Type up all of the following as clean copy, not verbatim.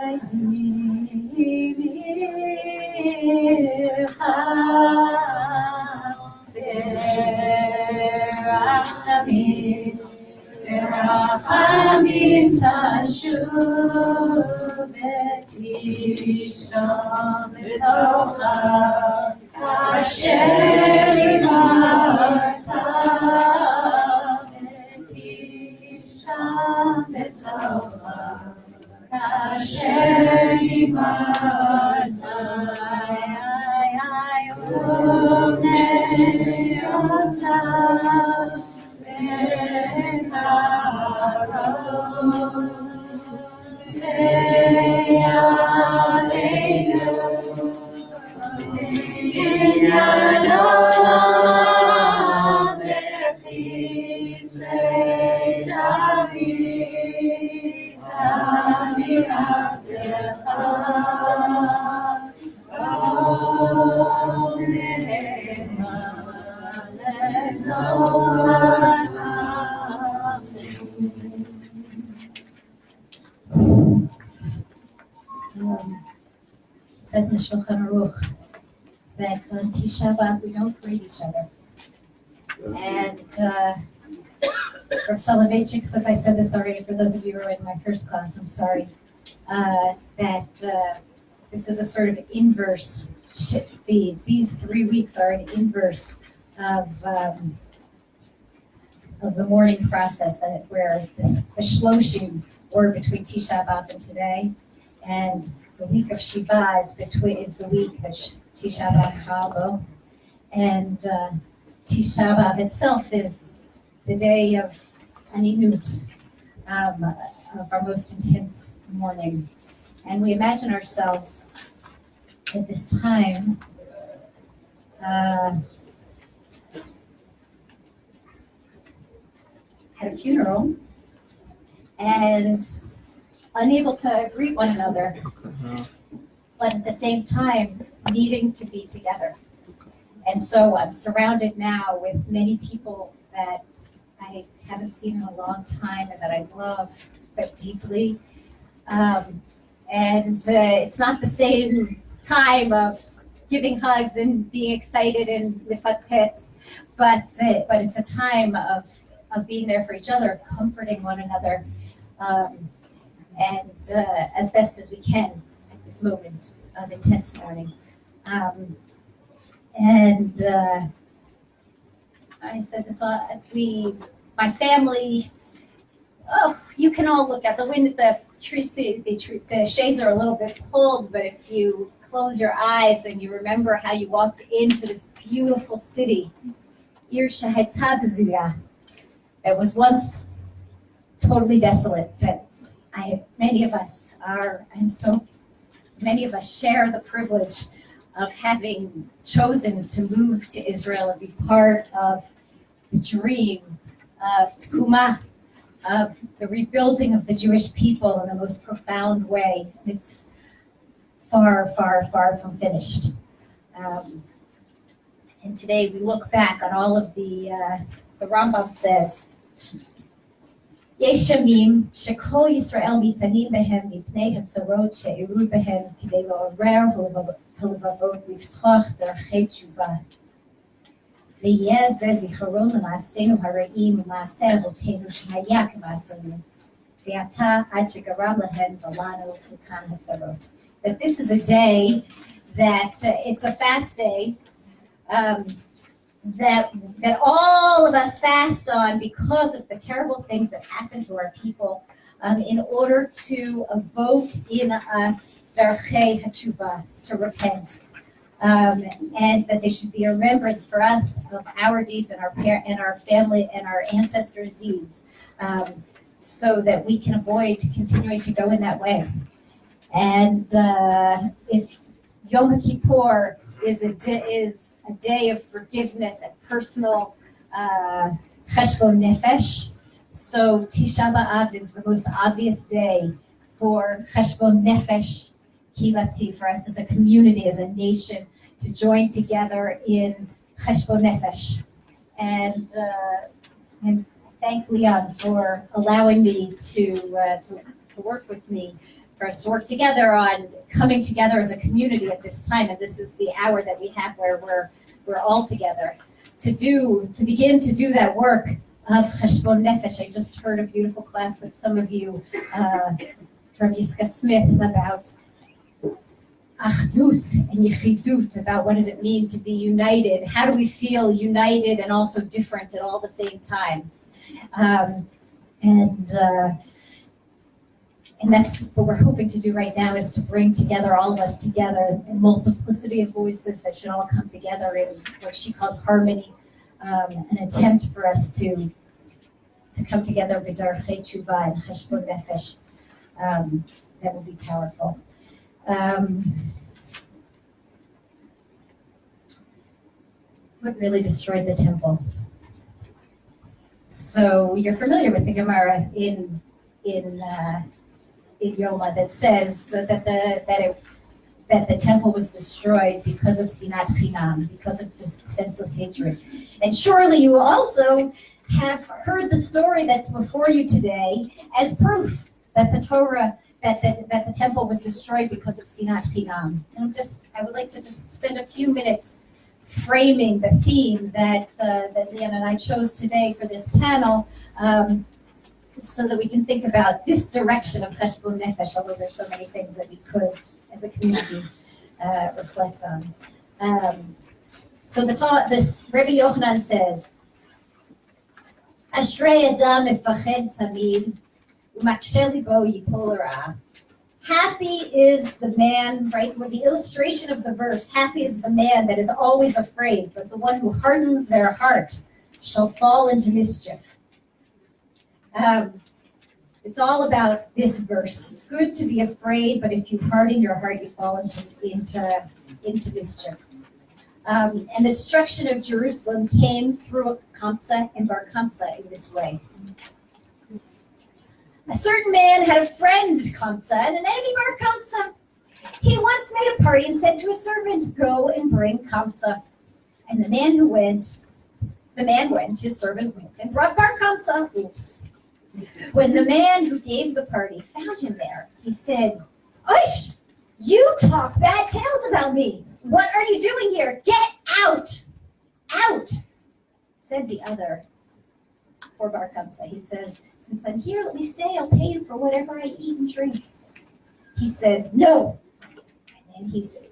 Rachamim tashuv v'tishkam b'tocha asher imarta v'tishkam b'tocha asher imarta Unei otav says in the Shulchan Aruch that on Tisha B'Av we don't greet each other. And Rav Soloveitchik says, I said this already for those of you who were in my first class, I'm sorry, that this is a sort of inverse, these 3 weeks are an inverse of the mourning process, where the shloshim were between Tisha B'Av and today, and the week of Shiva is the week that Tisha B'Av Chalo, and Tisha B'Av itself is the day of Aninut, of our most intense mourning. And we imagine ourselves at this time at a funeral and unable to greet one another, but at the same time needing to be together. And so I'm surrounded now with many people that I haven't seen in a long time and that I love but deeply. And it's not the same time of giving hugs and being excited and lifat, but it's a time of being there for each other, comforting one another, and as best as we can at this moment of intense mourning. I said this, my family, you can all look at the wind, the shades are a little bit pulled, but if you close your eyes and you remember how you walked into this beautiful city, Ir Sheheta B'Zuya, that was once totally desolate, but many of us share the privilege of having chosen to move to Israel and be part of the dream of Tkuma, of the rebuilding of the Jewish people in the most profound way. It's far, far, far from finished. And today we look back on all of the Rambam says, יש ימים שכל ישראל מתענים בהם מפני הצרות שאירעו בהם כדי לעורר הלבבות לפתוח דרכי תשובה. ויהיה זה זיכרון למעשינו הרעים ומעשי אבותינו שהיה כמעשינו. ועתה עד שגרם להם ולנו אותן הצרות. That this is a day that it's a fast day that all of us fast on because of the terrible things that happen to our people, in order to evoke in us darchei hatshuva, to repent, and that they should be a remembrance for us of our deeds and our family and our ancestors' deeds, so that we can avoid continuing to go in that way. And if Yom Kippur is a day of forgiveness and personal cheshbon nefesh, so Tisha B'Av is the most obvious day for cheshbon nefesh hilati, for us as a community, as a nation, to join together in cheshbon nefesh. And thank Leon for allowing me to work with me for us to work together on coming together as a community at this time. And this is the hour that we have where we're all together to begin to do that work of cheshbon nefesh. I just heard a beautiful class with some of you from Yiska Smith about achdut and yichidut, about what does it mean to be united? How do we feel united and also different at all the same times? And that's what we're hoping to do right now, is to bring together all of us together, a multiplicity of voices that should all come together in what she called harmony, an attempt for us to come together with darchei tshuva and cheshbon nefesh. That will be powerful. What really destroyed the temple? So you're familiar with the Gemara in Yoma that says that the temple was destroyed because of sinat chinam, because of just senseless hatred. And surely you also have heard the story that's before you today as proof that the Torah, that the temple was destroyed because of sinat chinam. And I would like to just spend a few minutes framing the theme that Leanne and I chose today for this panel, so that we can think about this direction of cheshbon nefesh, although there's so many things that we could, as a community, reflect on. So this Rabbi Yochanan says, Ashrei Adam mefached tamid umakshe libo yipol hara. Happy is the man, right? With the illustration of the verse, happy is the man that is always afraid, but the one who hardens their heart shall fall into mischief. It's all about this verse. It's good to be afraid, but if you harden your heart, you fall into mischief. And the destruction of Jerusalem came through a Kamsa and Bar Kamsa in this way. A certain man had a friend, Kamsa, and an enemy, Bar Kamsa. He once made a party and said to a servant, "Go and bring Kamsa." And the man went, his servant went, and brought Bar Kamsa. Oops. When the man who gave the party found him there, he said, "Oish, you talk bad tales about me. What are you doing here? Get out! Out!" Said the other, for Bar Kamsa. He says, "Since I'm here, let me stay. I'll pay you for whatever I eat and drink." He said, "No." And he said,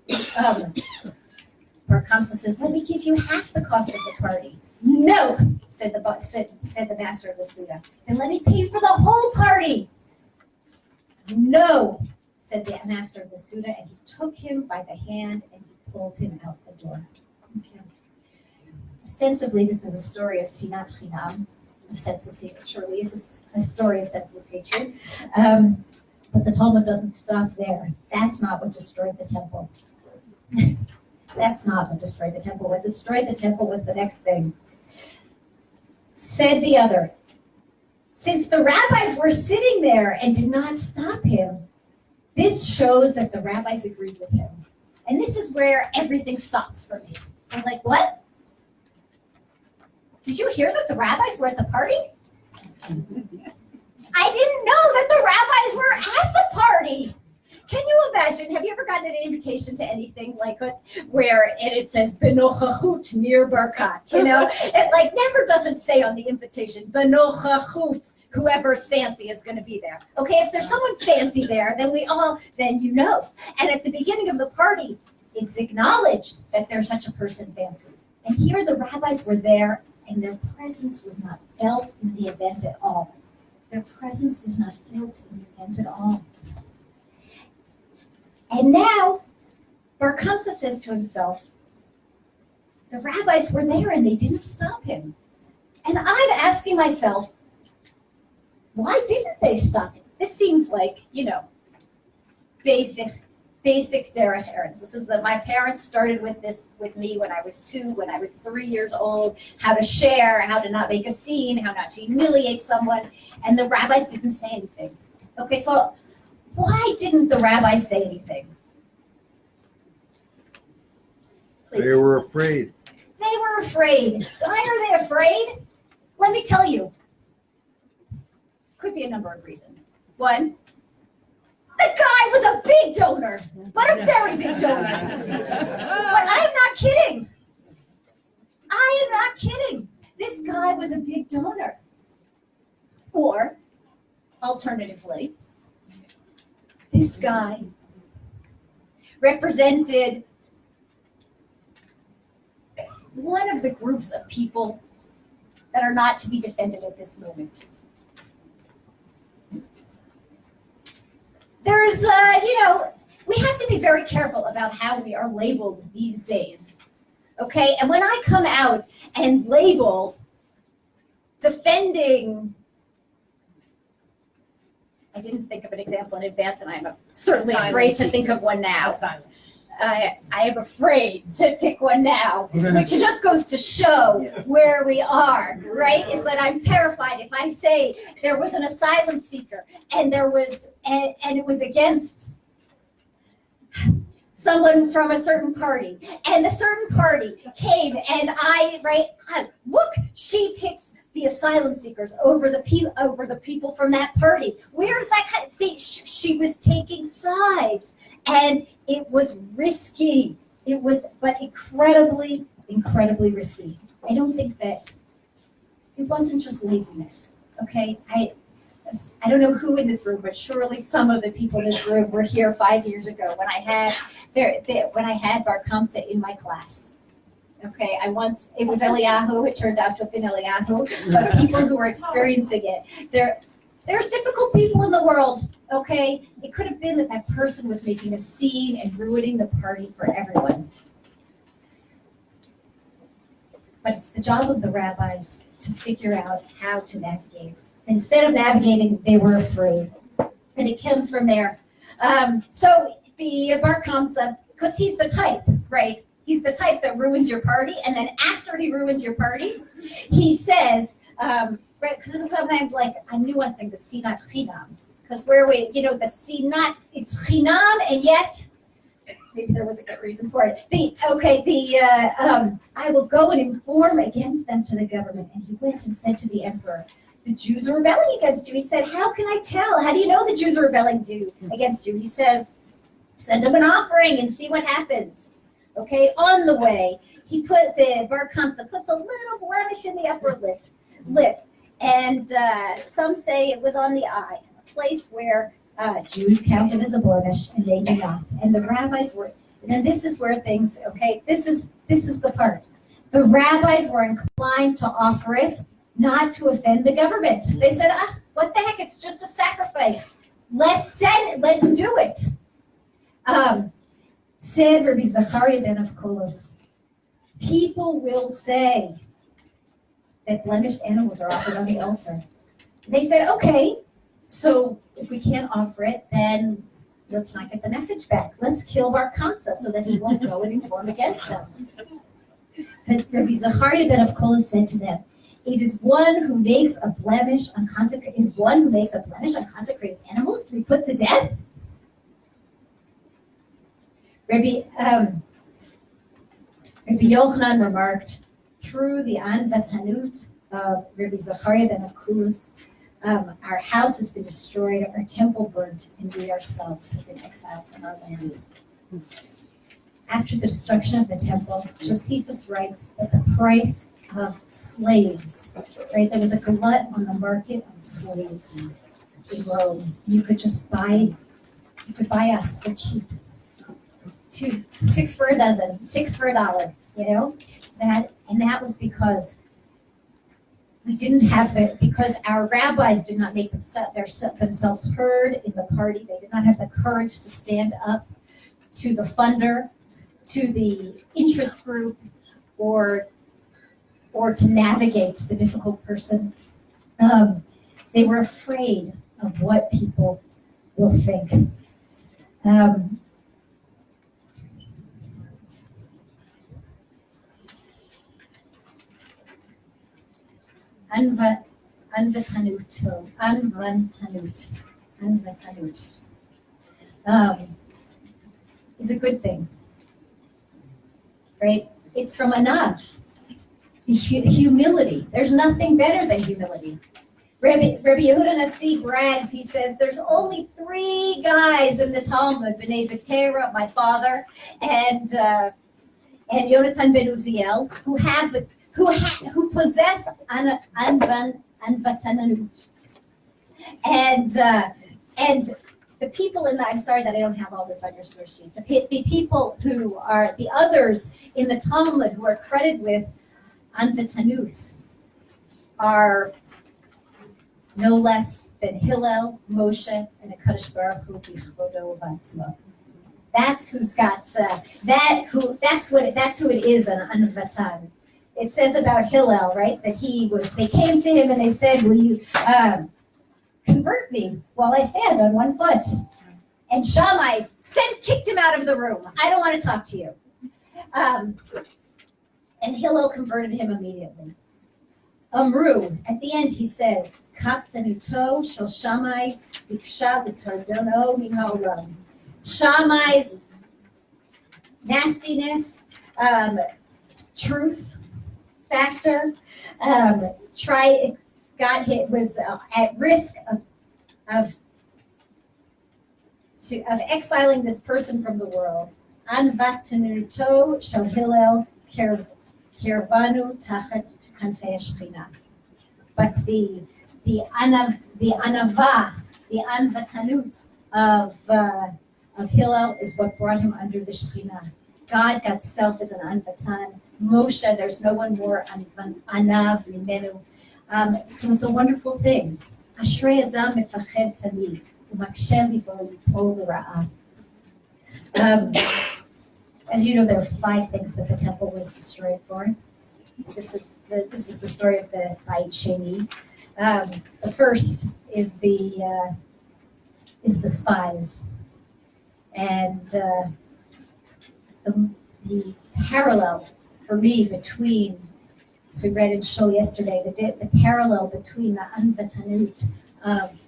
Bar Kamsa says, "Let me give you half the cost of the party." "No," said the master of the Suda. "And let me pay for the whole party." "No," said the master of the Suda, and he took him by the hand and he pulled him out the door. Okay. Ostensibly, this is a story of sinat chinam, of senseless hatred. Surely is a story of senseless hatred. But the Talmud doesn't stop there. That's not what destroyed the temple. That's not what destroyed the temple. What destroyed the temple was the next thing. Said the other, "Since the rabbis were sitting there and did not stop him, this shows that the rabbis agreed with him." And this is where everything stops for me. I'm like, what? Did you hear that the rabbis were at the party? I didn't know that the rabbis were at the party. Can you imagine? Have you ever gotten an invitation to anything like where it says benochachut near Barkat? You know, it like never doesn't say on the invitation benochachut, whoever's fancy is going to be there. Okay, if there's someone fancy there, then you know. And at the beginning of the party, it's acknowledged that there's such a person fancy. And here the rabbis were there, and their presence was not felt in the event at all. Their presence was not felt in the event at all. And now, Bar Kamsa says to himself, the rabbis were there and they didn't stop him. And I'm asking myself, why didn't they stop him? This seems like, basic derech eretz. This is my parents started with this with me when I was 2, when I was 3 years old, how to share, how to not make a scene, how not to humiliate someone. And the rabbis didn't say anything. Okay, so why didn't the rabbis say anything? Please. They were afraid. They were afraid. Why are they afraid? Let me tell you. Could be a number of reasons. One, the guy was a big donor, but a very big donor. But I am not kidding. I am not kidding. This guy was a big donor. Or, alternatively, this guy represented one of the groups of people that are not to be defended at this moment. There's, we have to be very careful about how we are labeled these days, okay? And when I come out and label defending, I didn't think of an example in advance, and I'm certainly afraid to think of one now. I am afraid to pick one now, which just goes to show where we are, right? Is that I'm terrified if I say there was an asylum seeker and there was, and it was against someone from a certain party, and the certain party came and look, she picked the asylum seekers over the people from that party. Where's that kind of thing? She was taking sides, and it was risky. It was, but incredibly, incredibly risky. I don't think that it wasn't just laziness. Okay, I don't know who in this room, but surely some of the people in this room were here 5 years ago when I had Bar Kamsa in my class. Okay, it was Eliyahu, it turned out to have been Eliyahu, but people who were experiencing it, there's difficult people in the world, okay? It could have been that person was making a scene and ruining the party for everyone. But it's the job of the rabbis to figure out how to navigate. Instead of navigating, they were afraid. And it comes from there. So the Bar Kamsa, because he's the type, right? He's the type that ruins your party, and then after he ruins your party, he says, right, because sometimes like I'm nuancing the sinat chinam, because the sinat, it's chinam, and yet maybe there was a good reason for it. I will go and inform against them to the government. And he went and said to the emperor, the Jews are rebelling against you. He said, how can I tell? How do you know the Jews are rebelling against you? He says, send them an offering and see what happens. Okay, on the way, the Bar Kamsa puts a little blemish in the upper lip. And some say it was on the eye, a place where Jews counted as a blemish and they do not. And the rabbis were, and then this is where things, okay, this is the part. The rabbis were inclined to offer it, not to offend the government. They said, what the heck, it's just a sacrifice. Let's do it. Said Rabbi Zachariah ben Avkolos, people will say that blemished animals are offered on the altar. They said, okay, so if we can't offer it, then let's not get the message back. Let's kill Bar Kamsa so that he won't go and inform against them. But Rabbi Zachariah ben Avkolos said to them, it is one who makes a blemish on consecrated animals to be put to death. Rabbi Yochanan remarked, through the anvatanut of Rabbi Zachariah ben Avkolos, our house has been destroyed, our temple burnt, and we ourselves have been exiled from our land. After the destruction of the temple, Josephus writes that the price of slaves, right, there was a glut on the market of slaves in Rome. You could buy us for cheap. 6 for a dozen, 6 for $1, that was because we didn't have because our rabbis did not make themselves heard in the party. They did not have the courage to stand up to the funder, to the interest group, or to navigate the difficult person. They were afraid of what people will think. Anvatanut is a good thing, right? It's from anav, humility. There's nothing better than humility. Rabbi Yehuda Nasi brags. He says there's only 3 guys in the Talmud: B'nai B'tera, my father, and Yonatan ben Uziel, who possess anvatanut, and the people in the, I'm sorry that I don't have all this on your source sheet. The people who are the others in the Talmud who are credited with anvatanut are no less than Hillel, Moshe, and HaKadosh Baruch Hu b'chavodo u'b'atzmo. That's who's got that's who it is an anvatan. It says about Hillel, right, that they came to him and they said, will you convert me while I stand on one foot? And Shammai kicked him out of the room. I don't want to talk to you. And Hillel converted him immediately. Amru, at the end he says, Kaptanuto shel Shammai biksha l'tardono min ha'olam. Shammai's nastiness, truth factor, was at risk of exiling this person from the world. Anvatanuto shel Hillel kirvanu tachat kanfei Shechina. But the anava, the anvatanut of Hillel is what brought him under the Shekhinah. God got self as an anvatan. Moshe, there's no one more anav mimenu. So it's a wonderful thing. Ashrei adam mefached tamid u'makshe libo yipol l'ra'ah. As you know, there are 5 things that the temple was destroyed for. This is the story of the Beit Sheni. The first is the spies. And the parallel for me between, as we read in Shul yesterday, the parallel between the anvatanut of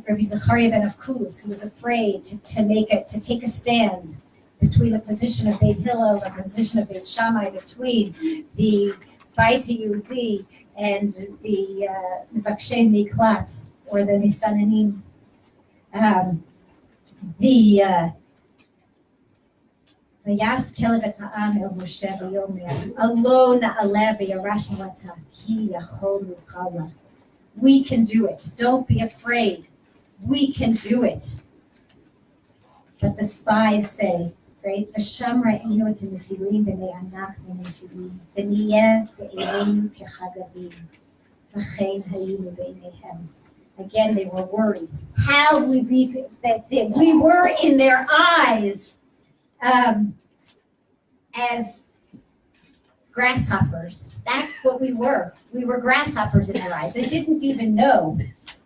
Rabbi Zechariah ben Avkuz, who was afraid to take a stand between the position of Beit Hillel and the position of Beit Shammai, between the Beit Yehudi and the Mevakshei Miklat, or the Mistananim. Vayas kelev et ha'am el Moshe v'yomer alo na'aleh v'yarash na'ata ki yachol nuchala. We can do it. Don't be afraid. We can do it. But the spies say, right? V'sham ra'inu et nefilim b'nei anak v'nefilim v'niyeh v'einu kechagavim v'chein hayinu b'neihem. Again, they were worried. How would we that we were in their eyes as grasshoppers? That's what we were. We were grasshoppers in their eyes. They didn't even know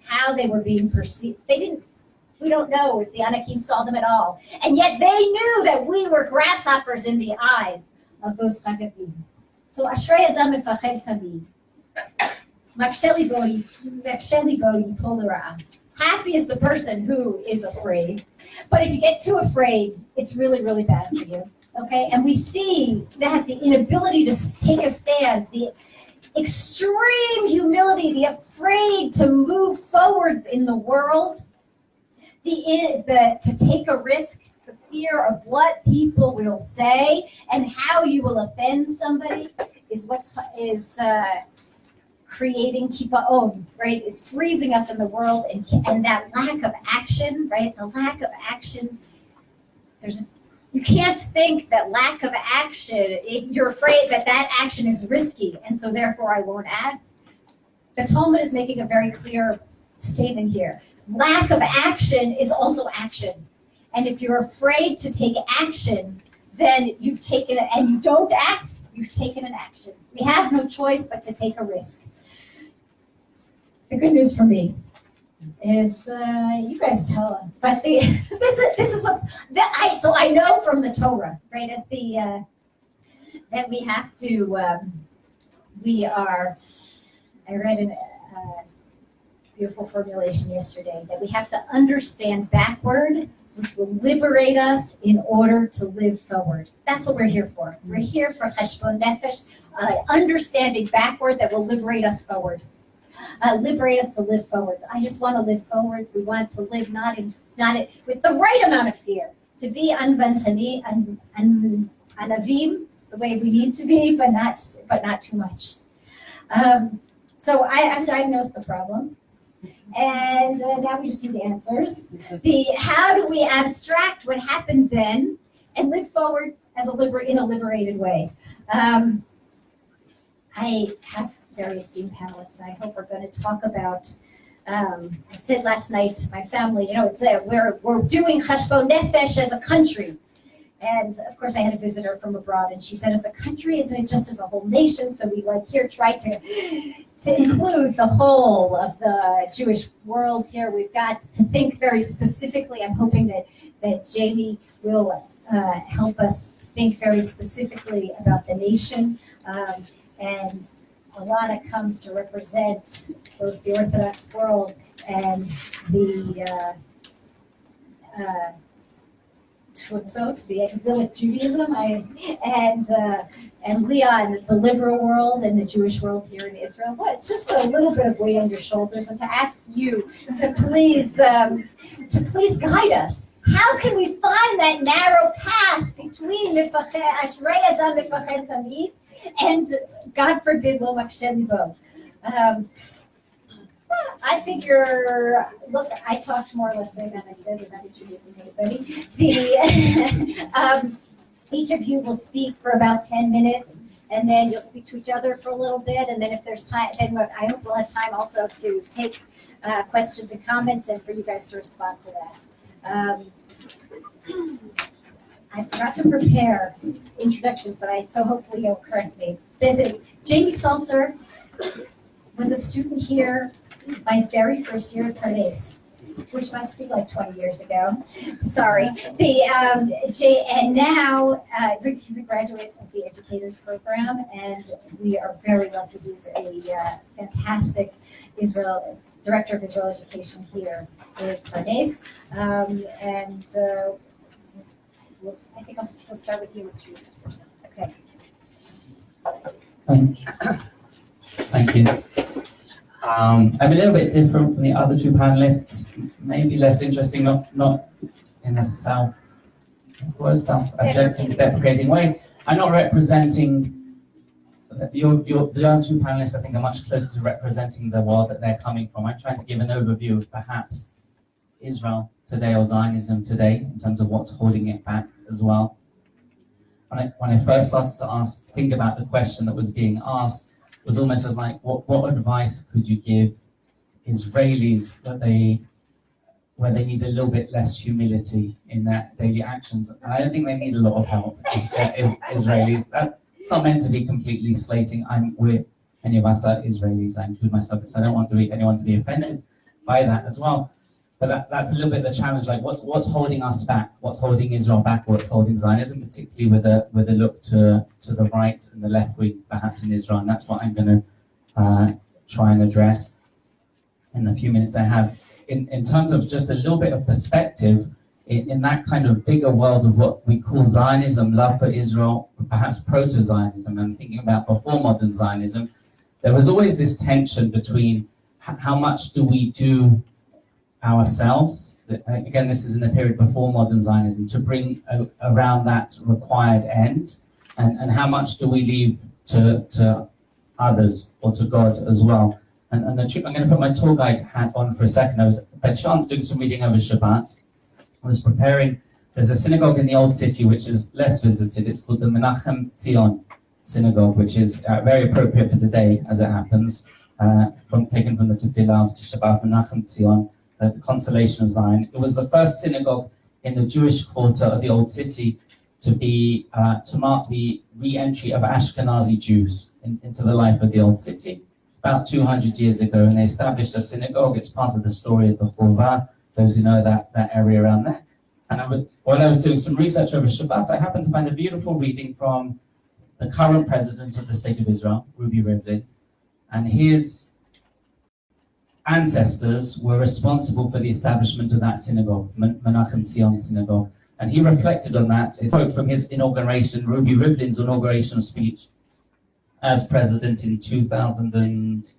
how they were being perceived. We don't know if the Anakim saw them at all. And yet they knew that we were grasshoppers in the eyes of those Chagavim. So Ashrei Adam Mefached Tamid. Happy is the person who is afraid. But if you get too afraid, it's really, really bad for you. Okay? And we see that the inability to take a stand, the extreme humility, the afraid to move forwards in the world, to take a risk, the fear of what people will say and how you will offend somebody is creating kippa'on, right? It's freezing us in the world, and that lack of action, right? The lack of action, you can't think that lack of action, you're afraid that action is risky, and so therefore I won't act. The Talmud is making a very clear statement here. Lack of action is also action. And if you're afraid to take action, then you've taken it, and you don't act, you've taken an action. We have no choice but to take a risk. The good news for me is you guys tell them. But this is so I know from the Torah, right? As that we have to. I read a beautiful formulation yesterday that we have to understand backward, which will liberate us in order to live forward. That's what we're here for. We're here for cheshbon nefesh, understanding backward that will liberate us forward. liberate us to live forwards. I just want to live forwards. We want to live with the right amount of fear, to be anventani and anavim the way we need to be, but not too much. So I've diagnosed the problem, and now we just need answers. How do we abstract what happened then and live forward as in a liberated way? I have very esteemed panelists, and I hope we're going to talk about. I said last night to my family, it's we're doing chashbon nefesh as a country. And of course, I had a visitor from abroad, and she said, as a country, isn't it just as a whole nation? So we here try to include the whole of the Jewish world here. We've got to think very specifically. I'm hoping that Jamie will help us think very specifically about the nation. And Alana comes to represent both the Orthodox world and the Tfutzot, the exilic Judaism, and Leon, the liberal world and the Jewish world here in Israel. Well, it's just a little bit of weight on your shoulders, and to ask you to please guide us. How can we find that narrow path between Ashrei Adam Mifached Tamid and, God forbid, Lo Maksheh Libo? I figure, look, I talked more or less way than I said without introducing anybody. Each of you will speak for about 10 minutes, and then you'll speak to each other for a little bit, and then if there's time, then I hope we'll have time also to take questions and comments and for you guys to respond to that. I forgot to prepare introductions, but so hopefully you'll correct me. Jamie Salter was a student here my very first year at Pardes, which must be like 20 years ago. Sorry. And now he's a graduate of the Educators Program, and we are very lucky. He's a fantastic Director of Israel Education here at Pardes. I think we'll start with you, Teresa, first. Okay. Thank you. I'm a little bit different from the other two panelists, maybe less interesting, not in a self-objective, deprecating way. I'm not representing the other two panelists. I think are much closer to representing the world that they're coming from. I'm trying to give an overview of perhaps Israel today or Zionism today in terms of what's holding it back as well. When I first started to think about the question that was being asked, it was almost as like, what advice could you give Israelis where they need a little bit less humility in their daily actions? And I don't think they need a lot of help, Israelis. It's not meant to be completely slating. Any of us are Israelis, I include myself, so I don't want anyone to be offended by that as well. But that's a little bit the challenge, like what's holding us back? What's holding Israel back? What's holding Zionism, particularly with a look to the right and the left wing, perhaps in Israel? And that's what I'm going to try and address in the few minutes I have. In terms of just a little bit of perspective, in that kind of bigger world of what we call Zionism, love for Israel, perhaps proto-Zionism, and thinking about before modern Zionism, there was always this tension between how much do we do ourselves, again this is in the period before modern Zionism, to bring around that required end, and how much do we leave to others or to God as well. And the truth, I'm going to put my tour guide hat on for a second. I was by chance doing some reading over Shabbat. I was preparing, there's a synagogue in the Old City which is less visited. It's called the Menachem Tzion Synagogue, which is very appropriate for today as it happens, taken from the Tefillah of Tisha B'Av, Menachem Tzion, the Consolation of Zion. It was the first synagogue in the Jewish quarter of the Old City to mark the re-entry of Ashkenazi Jews into the life of the Old City about 200 years ago, and they established a synagogue. It's part of the story of the Churva, those who know that area around there. And while I was doing some research over Shabbat, I happened to find a beautiful reading from the current president of the State of Israel, Ruby Rivlin, and his ancestors were responsible for the establishment of that synagogue, Menachem Tzion Synagogue. And he reflected on that. It's a quote from his inauguration, Ruby Rivlin's inauguration speech as president in 2000 and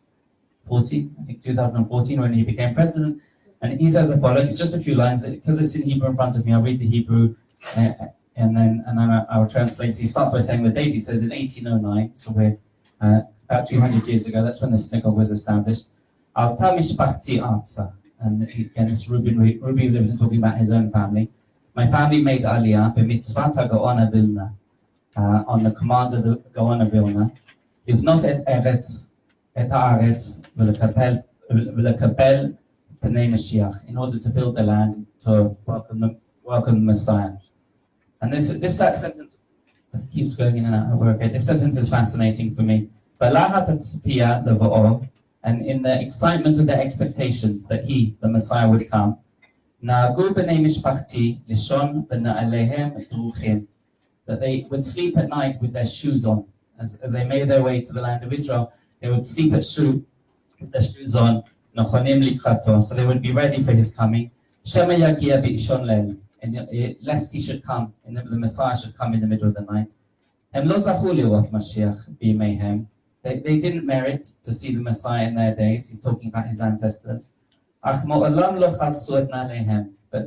14, I think 2014, when he became president. And he says the following, it's just a few lines, because it's in Hebrew in front of me, I'll read the Hebrew, and then I'll translate. He starts by saying the date. He says in 1809, so we're about 200 years ago, that's when the synagogue was established. Alta mishpachti arza. And again, this Ruby lived in talking about his own family. My family made Aliyah b'mitzvat ha'gaon Vilna, on the command of the Gaon of Vilna, livnot et haaretz v'lekapel b'nei Mashiach, in order to build the land to welcome the Messiah. And this sentence keeps going in and out of work. This sentence is fascinating for me. And in the excitement of the expectation that he, the Messiah, would come, that they would sleep at night with their shoes on. As they made their way to the land of Israel, they would sleep with their shoes on, so they would be ready for his coming. And lest he should come, the Messiah should come in the middle of the night. They didn't merit to see the Messiah in their days. He's talking about his ancestors. But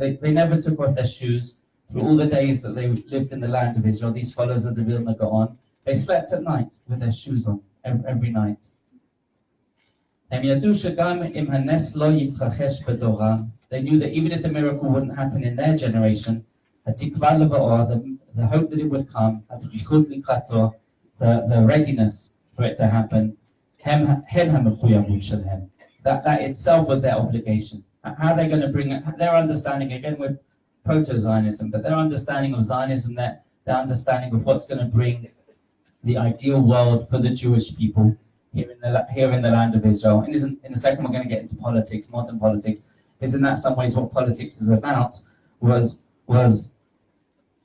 they never took off their shoes through all the days that they lived in the land of Israel. These followers of the Vilna Gaon, they slept at night with their shoes on every night. They knew that even if the miracle wouldn't happen in their generation, the hope that it would come, the readiness for it to happen, that itself was their obligation. How are they going to bring it? Their understanding, again with proto-Zionism, but their understanding of Zionism, their understanding of what's going to bring the ideal world for the Jewish people here in the land of Israel. And in a second we're going to get into politics, modern politics. Isn't that some ways what politics is about? Was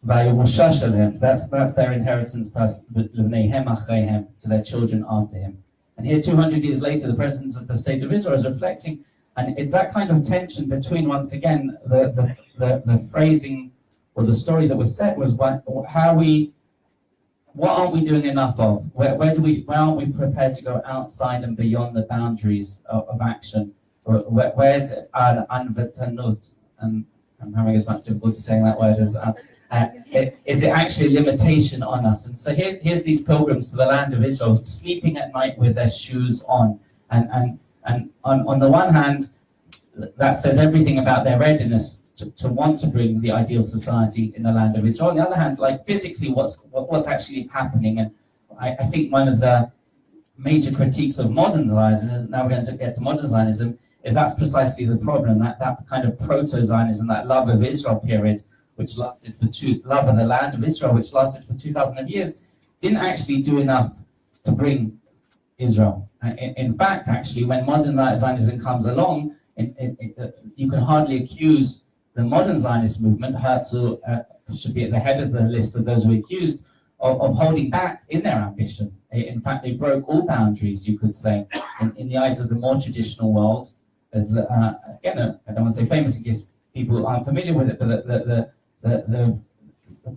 that's their inheritance to their children after him. And here 200 years later, the president of the state of Israel is reflecting, and it's that kind of tension between, once again, the phrasing or the story that was set was what aren't we doing enough of? Where aren't we prepared to go outside and beyond the boundaries of action? Where's anvetanut? And I'm having as much difficulty saying that word as is it actually a limitation on us? And so here's these pilgrims to the land of Israel, sleeping at night with their shoes on. And on the one hand, that says everything about their readiness to want to bring the ideal society in the land of Israel. On the other hand, like physically, what's actually happening? And I think one of the major critiques of modern Zionism, now we're going to get to modern Zionism, is that's precisely the problem, that kind of proto-Zionism, that love of Israel period, which lasted love of the land of Israel, which lasted for 2,000 years, didn't actually do enough to bring Israel. In fact, actually, when modern Zionism comes along, you can hardly accuse the modern Zionist movement, Herzl should be at the head of the list of those who are accused, of holding back in their ambition. In fact, they broke all boundaries, you could say, in the eyes of the more traditional world. As again, I don't want to say famous in case people aren't familiar with it, but the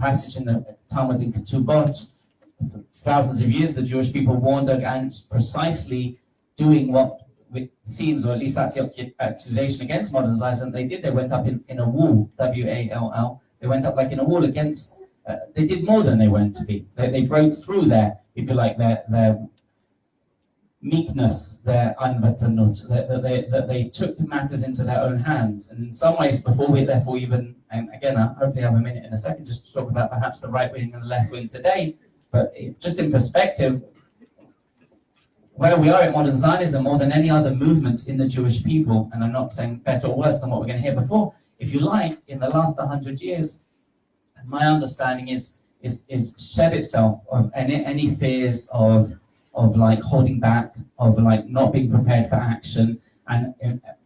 passage in the Talmud in Ketubot, thousands of years, the Jewish people warned against precisely doing what it seems, or at least that's the accusation against modern Zionism. They went up in a wall, W-A-L-L. They went up like in a wall against. They did more than they were to be. They broke through their, if you like, their meekness, their anvatanut, that they took matters into their own hands. And in some ways, before we therefore even, and again, I'll hopefully have a minute in a second just to talk about perhaps the right wing and the left wing today, but just in perspective, where we are at modern Zionism, more than any other movement in the Jewish people, and I'm not saying better or worse than what we're going to hear before, if you like, in the last 100 years, my understanding is shed itself of any fears of like holding back, of like not being prepared for action, and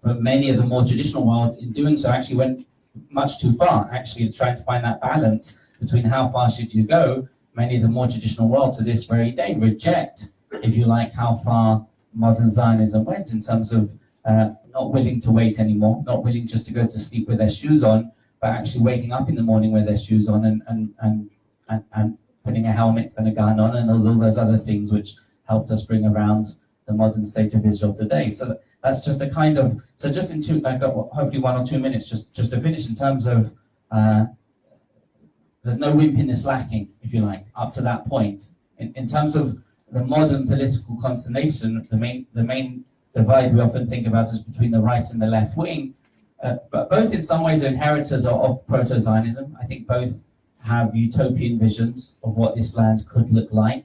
for many of the more traditional world, in doing so actually went much too far, actually trying to find that balance between how far should you go. Many of the more traditional world to this very day reject, if you like, how far modern Zionism went in terms of not willing to wait anymore, not willing just to go to sleep with their shoes on, but actually waking up in the morning with their shoes on and putting a helmet and a gun on and all those other things which helped us bring around the modern state of Israel today. So that's just a kind of, so just in two, I've got hopefully 1 or 2 minutes just to finish in terms of, there's no wimpiness lacking, if you like, up to that point. In terms of the modern political constellation, the main divide we often think about is between the right and the left wing, but both in some ways are inheritors of proto-Zionism. I think both have utopian visions of what this land could look like.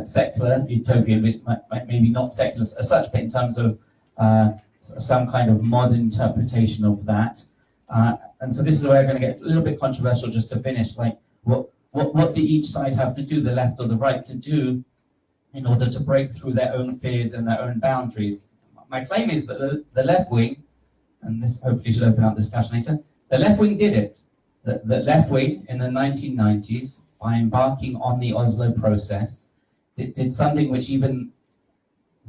Secular utopian vision, maybe not secular as such, but in terms of some kind of modern interpretation of that. And so this is where I'm going to get a little bit controversial just to finish. Like, what do each side have to do, the left or the right, to do in order to break through their own fears and their own boundaries? My claim is that the left wing, and this hopefully should open up discussion later, the left wing did it. The left wing in the 1990s, by embarking on the Oslo process, did something which even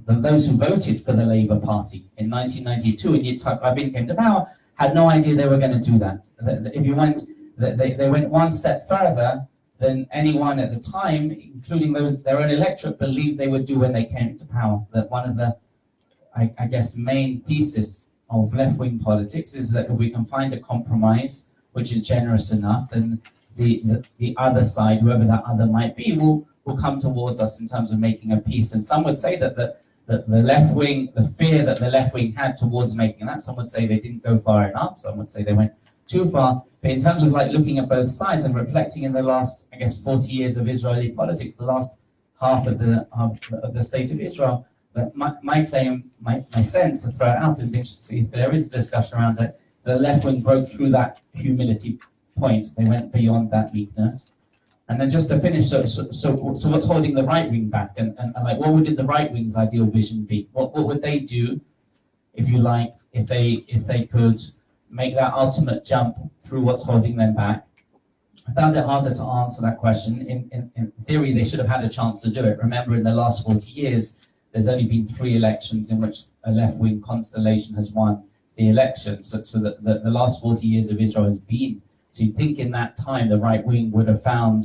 those who voted for the Labour Party in 1992 and Yitzhak Rabin came to power had no idea they were going to do that. If you went, they went one step further than anyone at the time, including their own electorate, believed they would do when they came to power. That one of the, I guess, main thesis of left-wing politics is that if we can find a compromise which is generous enough, then the other side, whoever that other might be, will come towards us in terms of making a peace. And some would say that the left wing, the fear that the left wing had towards making that, some would say they didn't go far enough, some would say they went too far. But in terms of like looking at both sides and reflecting in the last, I guess, 40 years of Israeli politics, the last half of the state of Israel, that my claim, my sense, to throw it out and be interested to see if there is discussion around it, the left wing broke through that humility point. They went beyond that weakness. And then just to finish, so what's holding the right wing back? And like, what would the right wing's ideal vision be? What would they do, if you like, if they could make that ultimate jump through what's holding them back? I found it harder to answer that question. In theory, they should have had a chance to do it. Remember, in the last 40 years, there's only been 3 elections in which a left-wing constellation has won the election. So that the last 40 years of Israel has been. So you'd think in that time the right wing would have found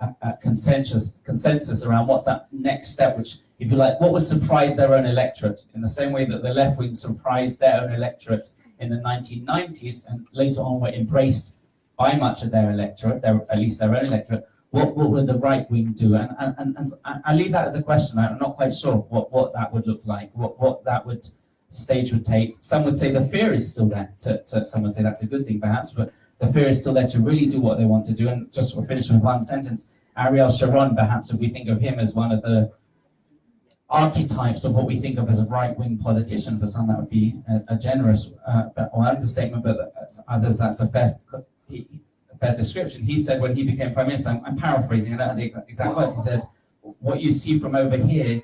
a consensus around what's that next step, which, if you like, what would surprise their own electorate, in the same way that the left wing surprised their own electorate in the 1990s and later on were embraced by much of their electorate, at least their own electorate. What would the right wing do? And I leave that as a question. I'm not quite sure what that would look like, what that stage would take. Some would say the fear is still there. Some would say that's a good thing, perhaps, but the fear is still there to really do what they want to do. And just we'll finish with one sentence. Ariel Sharon, perhaps, if we think of him as one of the archetypes of what we think of as a right-wing politician, for some that would be a generous or understatement, but others that's a fair description. He said when he became prime minister, I'm paraphrasing, I don't have the exact words, he said, what you see from over here,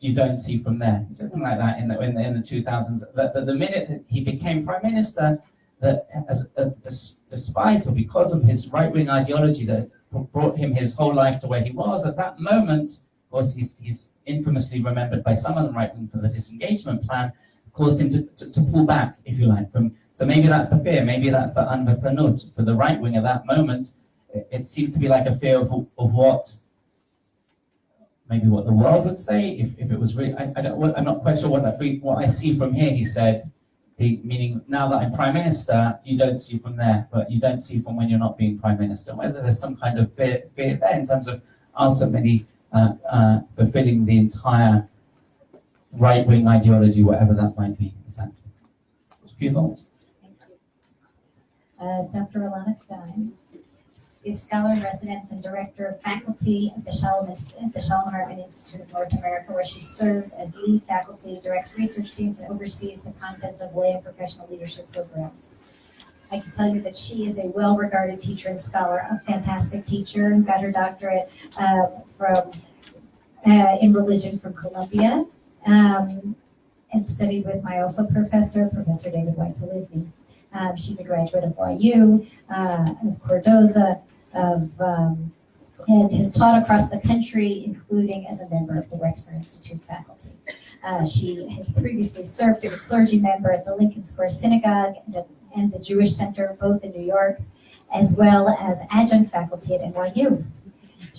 you don't see from there. He said something like that in the 2000s. That the minute that he became prime minister, that despite or because of his right-wing ideology that brought him his whole life to where he was, at that moment, of course, he's infamously remembered by some of the right-wing for the disengagement plan, caused him to pull back, if you like. So maybe that's the fear, maybe that's the anvatanut for the right-wing at that moment. It seems to be like a fear of what maybe what the world would say if it was really. I'm not quite sure what I see from here. He said, meaning now that I'm prime minister, you don't see from there, but you don't see from when you're not being prime minister. Whether there's some kind of fear there in terms of ultimately fulfilling the entire right-wing ideology, whatever that might be. Exactly. A few thoughts. Thank you. Dr. Alana Stein is scholar in residence and director of faculty at the Shalom Hartman Institute of North America, where she serves as lead faculty, directs research teams, and oversees the content of lay and professional leadership programs. I can tell you that she is a well-regarded teacher and scholar, a fantastic teacher, and got her doctorate in religion from Columbia, and studied with my also Professor David Weiss-Olivny. She's a graduate of YU, of Cordoza, and has taught across the country, including as a member of the Wexner Institute faculty. She has previously served as a clergy member at the Lincoln Square Synagogue and the Jewish Center, both in New York, as well as adjunct faculty at NYU.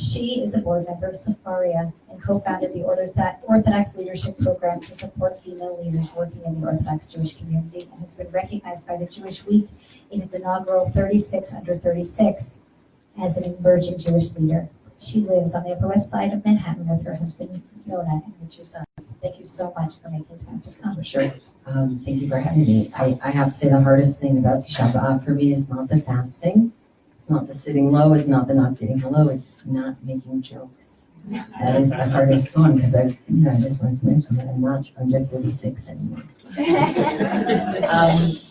She is a board member of Safaria and co-founded the Orthodox Leadership Program to support female leaders working in the Orthodox Jewish community, and has been recognized by the Jewish Week in its inaugural 36 Under 36 as an emerging Jewish leader. She lives on the Upper West Side of Manhattan with her husband, Yona, and her two sons. Thank you so much for making time to come. Sure. Thank you for having me. I have to say the hardest thing about Tisha B'Av for me is not the fasting. It's not the sitting low. It's not the not saying hello. It's not making jokes. That is the hardest one because I just wanted to mention that I'm not under 36 anymore.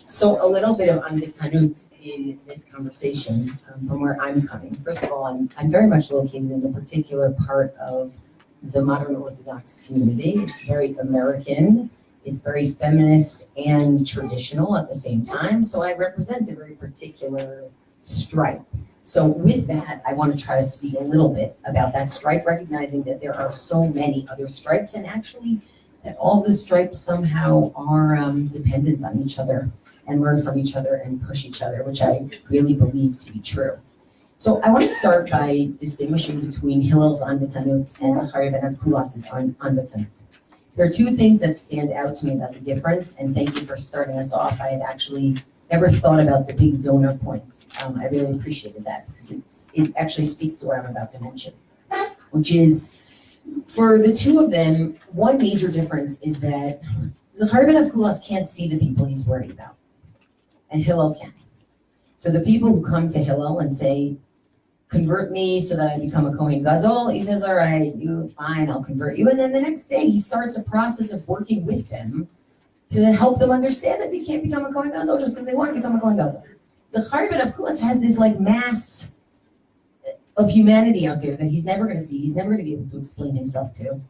So a little bit of anbetanut in this conversation from where I'm coming. First of all, I'm very much located in a particular part of the modern Orthodox community. It's very American. It's very feminist and traditional at the same time. So I represent a very particular stripe. So with that, I want to try to speak a little bit about that stripe, recognizing that there are so many other stripes, and actually that all the stripes somehow are dependent on each other and learn from each other and push each other, which I really believe to be true. So I want to start by distinguishing between Hillel's anbetanut and Zachariah ben Avkulas's anbetanut. There are two things that stand out to me about the difference, and thank you for starting us off. I had actually never thought about the big donor point. I really appreciated that because it actually speaks to what I'm about to mention, which is for the two of them, one major difference is that Zachariah ben Avkulas can't see the people he's worried about, and Hillel can. So the people who come to Hillel and say, convert me so that I become a Kohen Gadol, he says, all right, fine, I'll convert you. And then the next day he starts a process of working with them to help them understand that they can't become a Kohen Gadol just because they want to become a Kohen Gadol. Zachariah ben Avkulas has this mass of humanity out there that he's never going to see. He's never going to be able to explain himself to.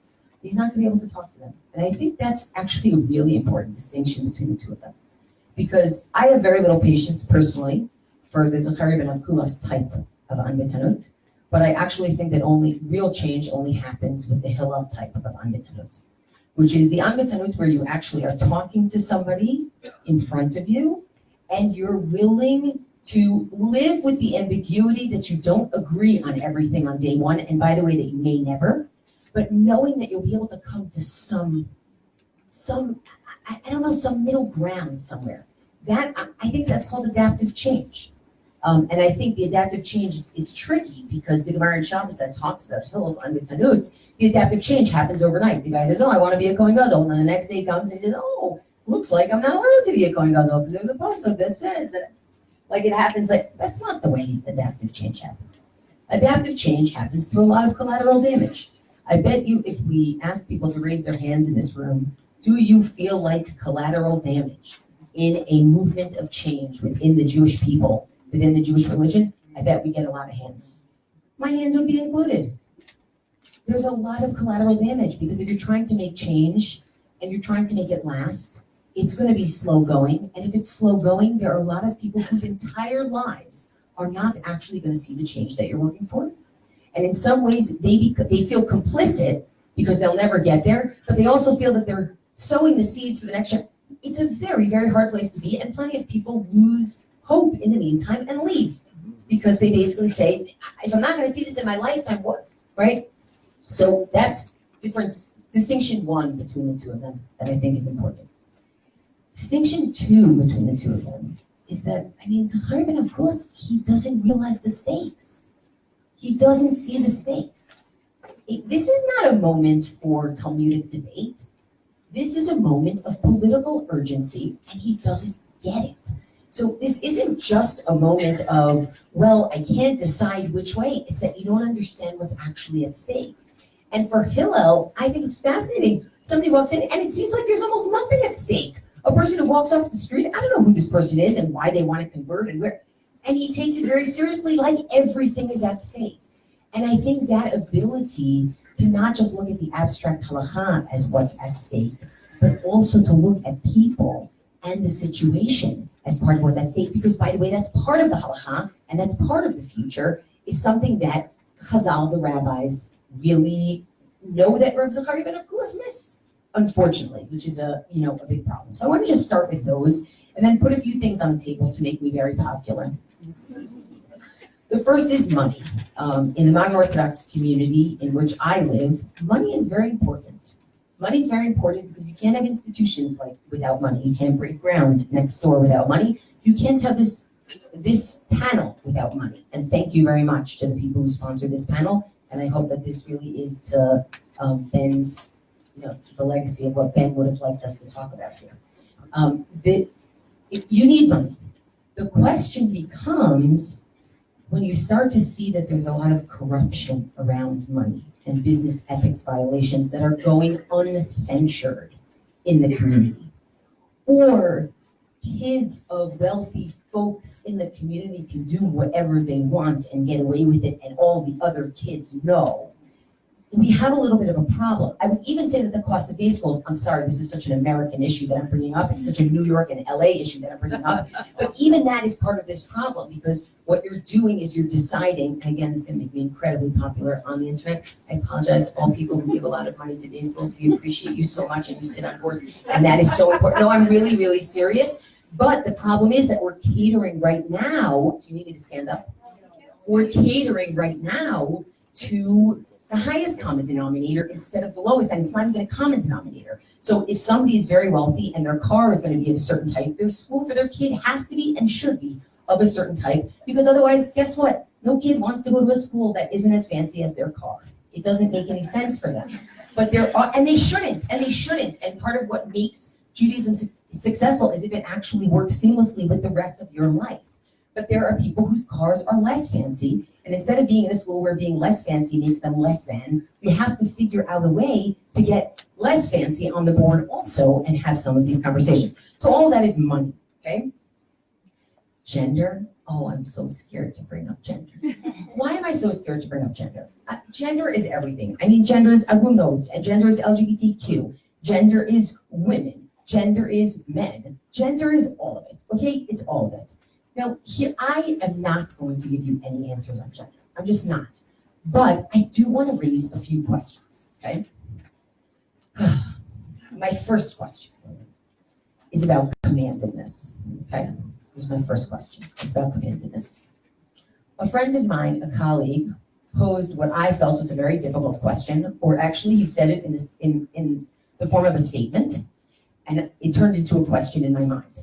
He's not going to be able to talk to them. And I think that's actually a really important distinction between the two of them. Because I have very little patience personally for the Zachariah ben Avkulas type of anbetanut, but I actually think that real change only happens with the Hillel type of anbetanut, which is the anbetanut where you actually are talking to somebody in front of you and you're willing to live with the ambiguity that you don't agree on everything on day one, and by the way, that you may never, but knowing that you'll be able to come to some middle ground somewhere. That, I think that's called adaptive change. And I think the adaptive change, it's tricky because the Gemara in Shabbos that talks about Hillel's anbetanut, the adaptive change happens overnight. The guy says, I want to be a Kohen Gadol. And the next day he comes and he says, looks like I'm not allowed to be a Kohen Gadol because there's a pasuk that says that, it happens that's not the way adaptive change happens. Adaptive change happens through a lot of collateral damage. I bet you if we asked people to raise their hands in this room, do you feel like collateral damage in a movement of change within the Jewish people, within the Jewish religion? I bet we get a lot of hands. My hand would be included. There's a lot of collateral damage because if you're trying to make change and you're trying to make it last, it's going to be slow going. And if it's slow going, there are a lot of people whose entire lives are not actually going to see the change that you're working for. And in some ways, they feel complicit because they'll never get there, but they also feel that they're sowing the seeds for the next year. It's a very, very hard place to be, and plenty of people lose hope in the meantime and leave because they basically say, if I'm not going to see this in my lifetime, what, right? So that's distinction one between the two of them that I think is important. Distinction two between the two of them is that, Zachariah ben Avkulas, he doesn't realize the stakes. He doesn't see the stakes. This is not a moment for Talmudic debate. This is a moment of political urgency, and he doesn't get it. So this isn't just a moment of, I can't decide which way. It's that you don't understand what's actually at stake. And for Hillel, I think it's fascinating. Somebody walks in, and it seems like there's almost nothing at stake. A person who walks off the street, I don't know who this person is and why they want to convert and where. And he takes it very seriously, like everything is at stake. And I think that ability to not just look at the abstract halakha as what's at stake, but also to look at people and the situation as part of what's at stake, because by the way, that's part of the halakha and that's part of the future, is something that Chazal, the rabbis, really know that Reb Zachariah ben Avkulas missed, unfortunately, which is a big problem. So I want to just start with those and then put a few things on the table to make me very popular. The first is money. In the modern Orthodox community in which I live, money is very important. Money is very important because you can't have institutions like without money. You can't break ground next door without money. You can't have this panel without money. And thank you very much to the people who sponsored this panel. And I hope that this really is to Ben's, the legacy of what Ben would have liked us to talk about here. You need money. The question becomes, when you start to see that there's a lot of corruption around money and business ethics violations that are going uncensured in the community, or kids of wealthy folks in the community can do whatever they want and get away with it, and all the other kids know, we have a little bit of a problem. I would even say that the cost of day schools, I'm sorry, this is such an American issue that I'm bringing up. It's such a New York and LA issue that I'm bringing up. But even that is part of this problem, because what you're doing is you're deciding, and again, it's gonna make me incredibly popular on the internet. I apologize to all people who give a lot of money to day schools. We appreciate you so much, and you sit on boards, and that is so important. No, I'm really, really serious. But the problem is that we're catering right now, do you need me to stand up? We're catering right now to the highest common denominator instead of the lowest, and it's not even a common denominator. So if somebody is very wealthy and their car is going to be of a certain type, their school for their kid has to be and should be of a certain type, because otherwise, guess what? No kid wants to go to a school that isn't as fancy as their car. It doesn't make any sense for them. But and they shouldn't. And part of what makes Judaism successful is if it actually works seamlessly with the rest of your life. But there are people whose cars are less fancy, and instead of being in a school where being less fancy makes them less than, we have to figure out a way to get less fancy on the board also and have some of these conversations. So all of that is money, okay? Gender, oh, I'm so scared to bring up gender. Why am I so scared to bring up gender? Gender is everything. I mean, gender is agunot, and gender is LGBTQ. Gender is women. Gender is men. Gender is all of it, okay? It's all of it. Now, here, I am not going to give you any answers on gender. I'm just not. But I do want to raise a few questions, okay? My first question is about commandedness, okay? Here's my first question. It's about commandedness. A friend of mine, a colleague, posed what I felt was a very difficult question, or actually he said it in the form of a statement, and it turned into a question in my mind.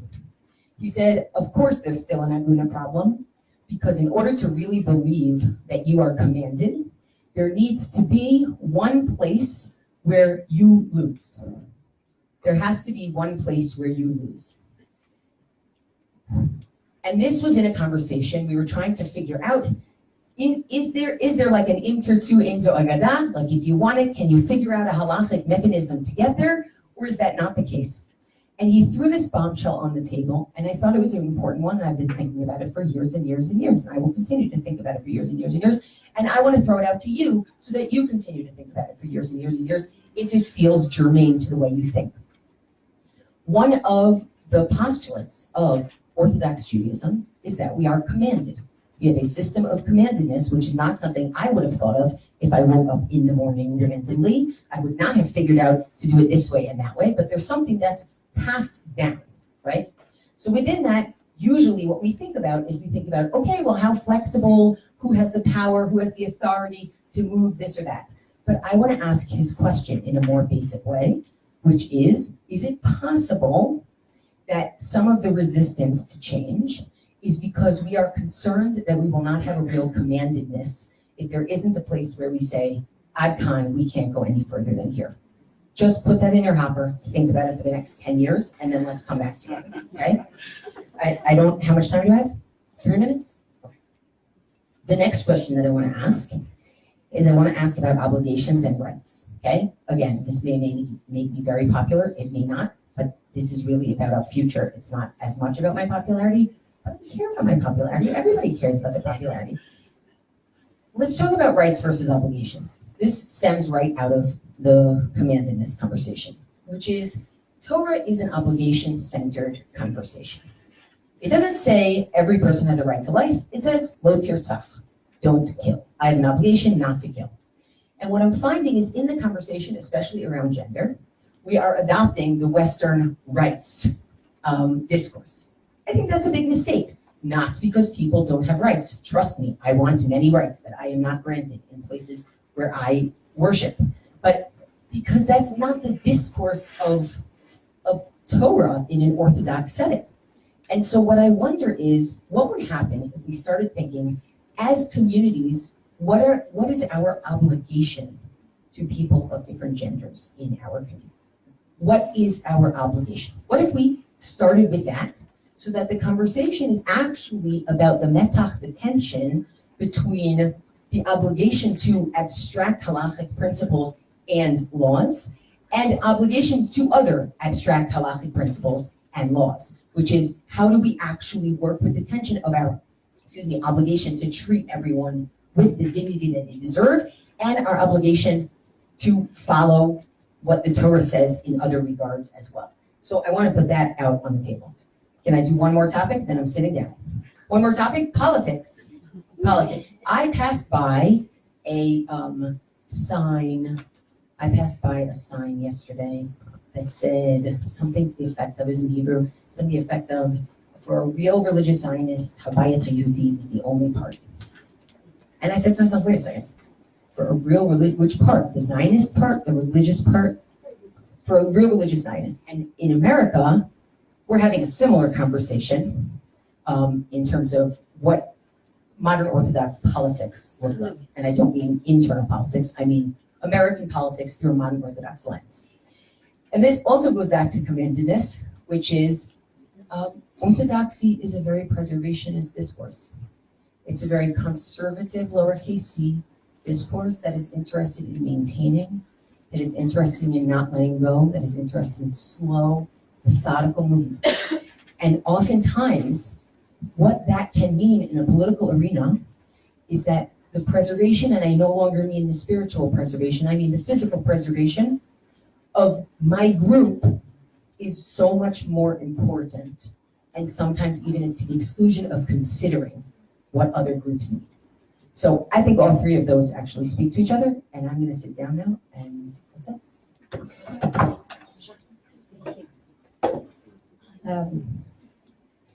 He said, of course there's still an aguna problem, because in order to really believe that you are commanded, there needs to be one place where you lose. There has to be one place where you lose. And this was in a conversation we were trying to figure out, is there like an im tirtzu ein zo agada? Like if you want it, can you figure out a halachic mechanism to get there? Or is that not the case? And he threw this bombshell on the table, and I thought it was an important one, and I've been thinking about it for years and years and years, and I will continue to think about it for years and years and years, and I want to throw it out to you so that you continue to think about it for years and years and years if it feels germane to the way you think. One of the postulates of Orthodox Judaism is that we are commanded. We have a system of commandedness, which is not something I would have thought of if I woke up in the morning commandedly. I would not have figured out to do it this way and that way, but there's something that's passed down, right? So within that, usually what we think about is okay, well, how flexible, who has the power, who has the authority to move this or that? But I want to ask his question in a more basic way, which is it possible that some of the resistance to change is because we are concerned that we will not have a real commandedness if there isn't a place where we say, ad kan, we can't go any further than here. Just put that in your hopper, think about it for the next 10 years, and then let's come back to it, okay? How much time do I have? 3 minutes? Okay. The next question that I want to ask is about obligations and rights, okay? Again, this may make me very popular, it may not, but this is really about our future. It's not as much about my popularity, but I care about my popularity. Everybody cares about the popularity. Let's talk about rights versus obligations. This stems right out of the commandedness conversation, which is Torah is an obligation-centered conversation. It doesn't say every person has a right to life. It says lo tirtzach, don't kill. I have an obligation not to kill. And what I'm finding is in the conversation, especially around gender, we are adopting the Western rights discourse. I think that's a big mistake. not because people don't have rights. Trust me, I want many rights that I am not granted in places where I worship. But because that's not the discourse of Torah in an Orthodox setting. And so what I wonder is, what would happen if we started thinking, as communities, what is our obligation to people of different genders in our community? What is our obligation? What if we started with that, so that the conversation is actually about the metach, the tension between the obligation to abstract halachic principles and laws, and obligations to other abstract halachic principles and laws, which is, how do we actually work with the tension of our, obligation to treat everyone with the dignity that they deserve, and our obligation to follow what the Torah says in other regards as well. So I want to put that out on the table. Can I do one more topic? Then I'm sitting down. One more topic, politics. Politics. I passed by a sign yesterday that said something to the effect of, it was in Hebrew, something to the effect of, for a real religious Zionist, Habayit HaYehudi is the only party. And I said to myself, wait a second, for a real which part? The Zionist part, the religious part? For a real religious Zionist. And in America, we're having a similar conversation in terms of what modern Orthodox politics look like. And I don't mean internal politics, I mean American politics through a modern Orthodox lens. And this also goes back to commandedness, which is Orthodoxy is a very preservationist discourse. It's a very conservative, lowercase c, discourse that is interested in maintaining, that is interested in not letting go, that is interested in slow, methodical movement. And oftentimes, what that can mean in a political arena is that the preservation, and I no longer mean the spiritual preservation, I mean the physical preservation of my group, is so much more important, and sometimes even is to the exclusion of considering what other groups need. So I think all three of those actually speak to each other, and I'm going to sit down now, and that's it.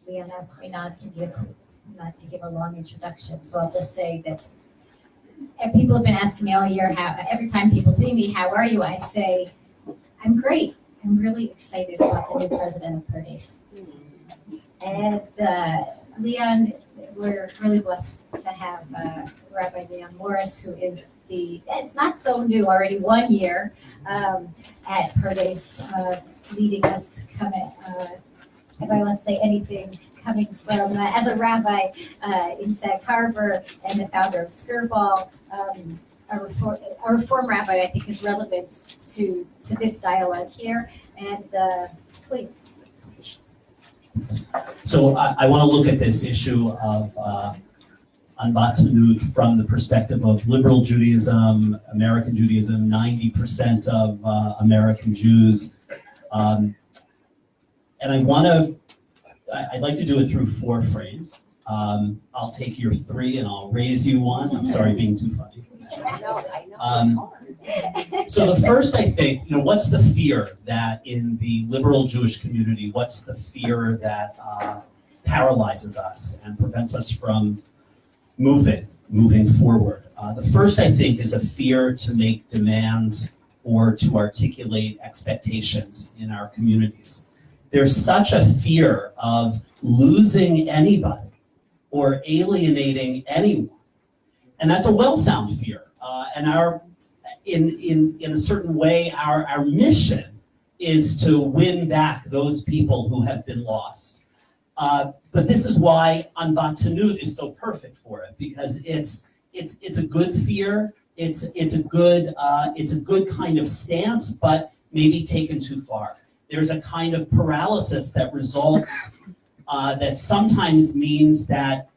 Leon asked me not to give a long introduction, so I'll just say this. And people have been asking me all year, every time people see me, how are you? I say, I'm great. I'm really excited about the new president of Pardes. And Leon, we're really blessed to have Rabbi Leon Morris, who is it's not so new, already 1 year at Pardes, leading us, if I want to say anything, coming from, as a rabbi in Sag Harbor and the founder of Skirball, a reform rabbi, I think, is relevant to this dialogue here. And please. So I want to look at this issue of Untitled from the perspective of liberal Judaism, American Judaism, 90% of American Jews. And I'd like to do it through 4 frames. I'll take your 3 and I'll raise you 1. I'm sorry, being too funny. I know. So the first, I think, what's the fear that in the liberal Jewish community, what's the fear that paralyzes us and prevents us from moving forward? The first, I think, is a fear to make demands or to articulate expectations in our communities. There's such a fear of losing anybody or alienating anyone. And that's a well-founded fear. And in a certain way, our mission is to win back those people who have been lost. But this is why Untitled is so perfect for it, because it's a good fear. It's a good kind of stance, but maybe taken too far. There's a kind of paralysis that results that sometimes means that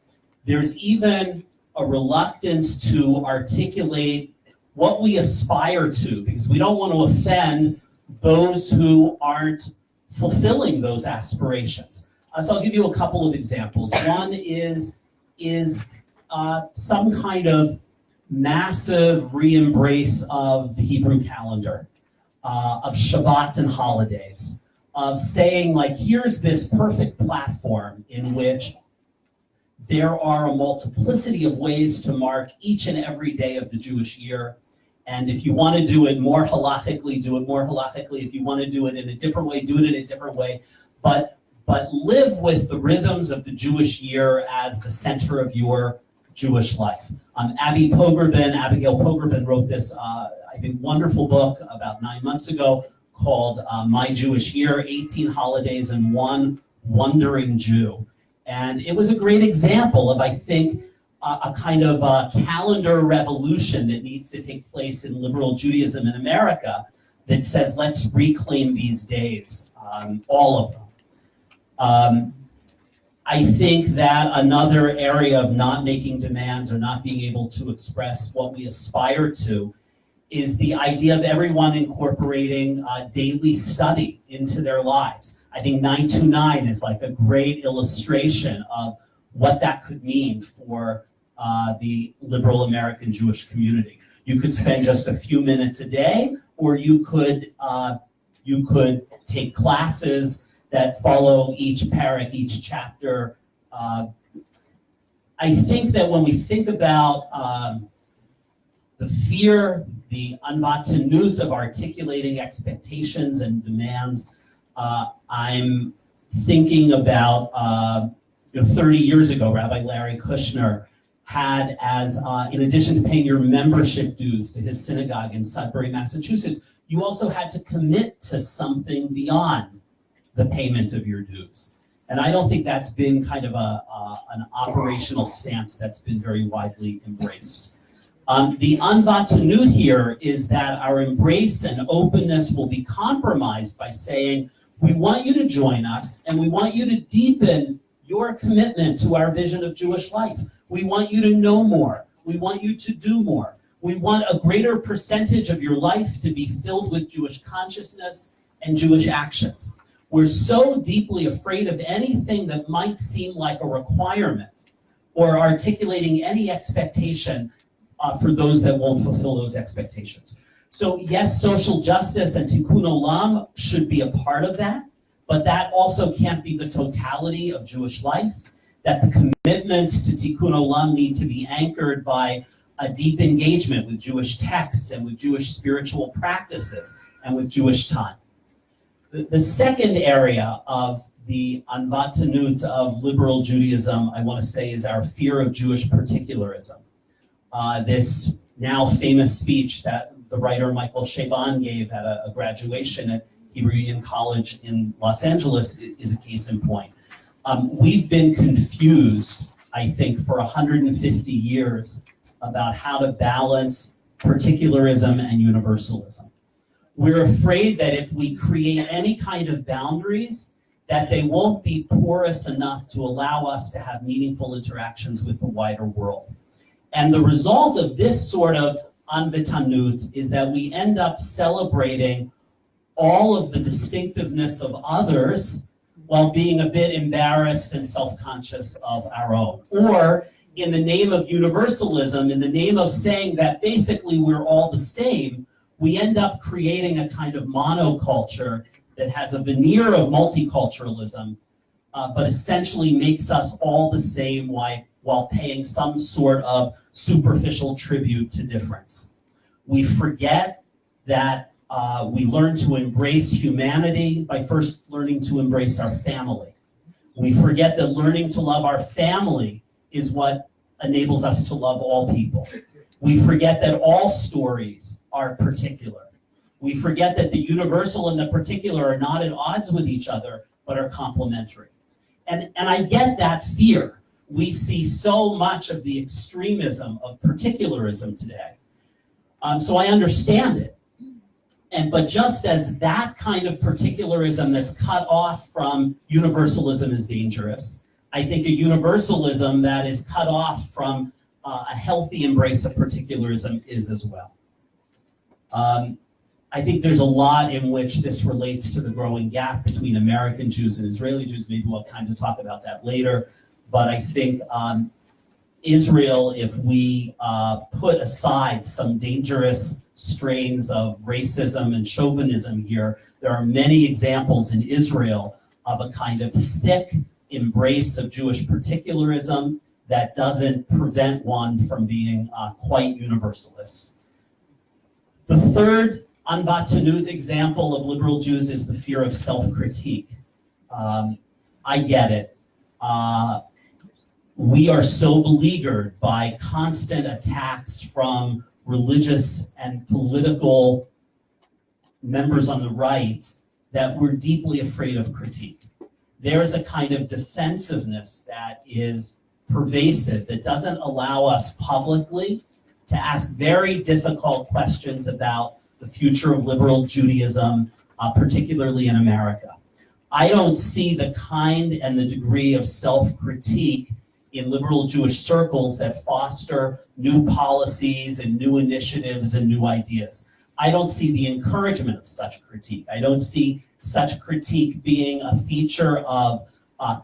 there's even a reluctance to articulate what we aspire to, because we don't want to offend those who aren't fulfilling those aspirations. So I'll give you a couple of examples. One is some kind of massive re-embrace of the Hebrew calendar, of Shabbat and holidays, of saying, like, here's this perfect platform in which There are a multiplicity of ways to mark each and every day of the Jewish year. And if you want to do it more halachically, do it more halachically. If you want to do it in a different way, do it in a different way. But live with the rhythms of the Jewish year as the center of your Jewish life. Abigail Pogrebin wrote this, I think, wonderful book about 9 months ago called My Jewish Year, 18 Holidays and One Wandering Jew. And it was a great example of, I think, a kind of a calendar revolution that needs to take place in liberal Judaism in America that says, let's reclaim these days, all of them. I think that another area of not making demands or not being able to express what we aspire to is the idea of everyone incorporating daily study into their lives. I think 929 is like a great illustration of what that could mean for the liberal American Jewish community. You could spend just a few minutes a day, or you could take classes that follow each parak, each chapter. I think that when we think about the fear, the unvatanut of articulating expectations and demands, I'm thinking about 30 years ago, Rabbi Larry Kushner had as, in addition to paying your membership dues to his synagogue in Sudbury, Massachusetts, you also had to commit to something beyond the payment of your dues. And I don't think that's been kind of an operational stance that's been very widely embraced. The unvatanut here is that our embrace and openness will be compromised by saying, we want you to join us and we want you to deepen your commitment to our vision of Jewish life. We want you to know more. We want you to do more. We want a greater percentage of your life to be filled with Jewish consciousness and Jewish actions. We're so deeply afraid of anything that might seem like a requirement or articulating any expectation for those that won't fulfill those expectations. So yes, social justice and tikkun olam should be a part of that, but that also can't be the totality of Jewish life, that the commitments to tikkun olam need to be anchored by a deep engagement with Jewish texts and with Jewish spiritual practices and with Jewish time. The second area of the unvatanut of liberal Judaism, I want to say, is our fear of Jewish particularism. This now famous speech that the writer Michael Chabon gave at a graduation at Hebrew Union College in Los Angeles is a case in point. We've been confused, I think, for 150 years about how to balance particularism and universalism. We're afraid that if we create any kind of boundaries, that they won't be porous enough to allow us to have meaningful interactions with the wider world. And the result of this sort of unvatanut is that we end up celebrating all of the distinctiveness of others while being a bit embarrassed and self-conscious of our own. Or in the name of universalism, in the name of saying that basically we're all the same, we end up creating a kind of monoculture that has a veneer of multiculturalism, but essentially makes us all the same while paying some sort of superficial tribute to difference. We forget that we learn to embrace humanity by first learning to embrace our family. We forget that learning to love our family is what enables us to love all people. We forget that all stories are particular. We forget that the universal and the particular are not at odds with each other, but are complementary. And I get that fear. We see so much of the extremism of particularism today. So I understand it. But just as that kind of particularism that's cut off from universalism is dangerous, I think a universalism that is cut off from a healthy embrace of particularism is as well. I think there's a lot in which this relates to the growing gap between American Jews and Israeli Jews. Maybe we'll have time to talk about that later. But I think Israel, if we put aside some dangerous strains of racism and chauvinism here, there are many examples in Israel of a kind of thick embrace of Jewish particularism that doesn't prevent one from being quite universalist. The third unvatanut example of liberal Jews is the fear of self-critique. I get it. We are so beleaguered by constant attacks from religious and political members on the right that we're deeply afraid of critique. There is a kind of defensiveness that is pervasive that doesn't allow us publicly to ask very difficult questions about the future of liberal Judaism, particularly in America. I don't see the kind and the degree of self-critique in liberal Jewish circles that foster new policies and new initiatives and new ideas. I don't see the encouragement of such critique. I don't see such critique being a feature of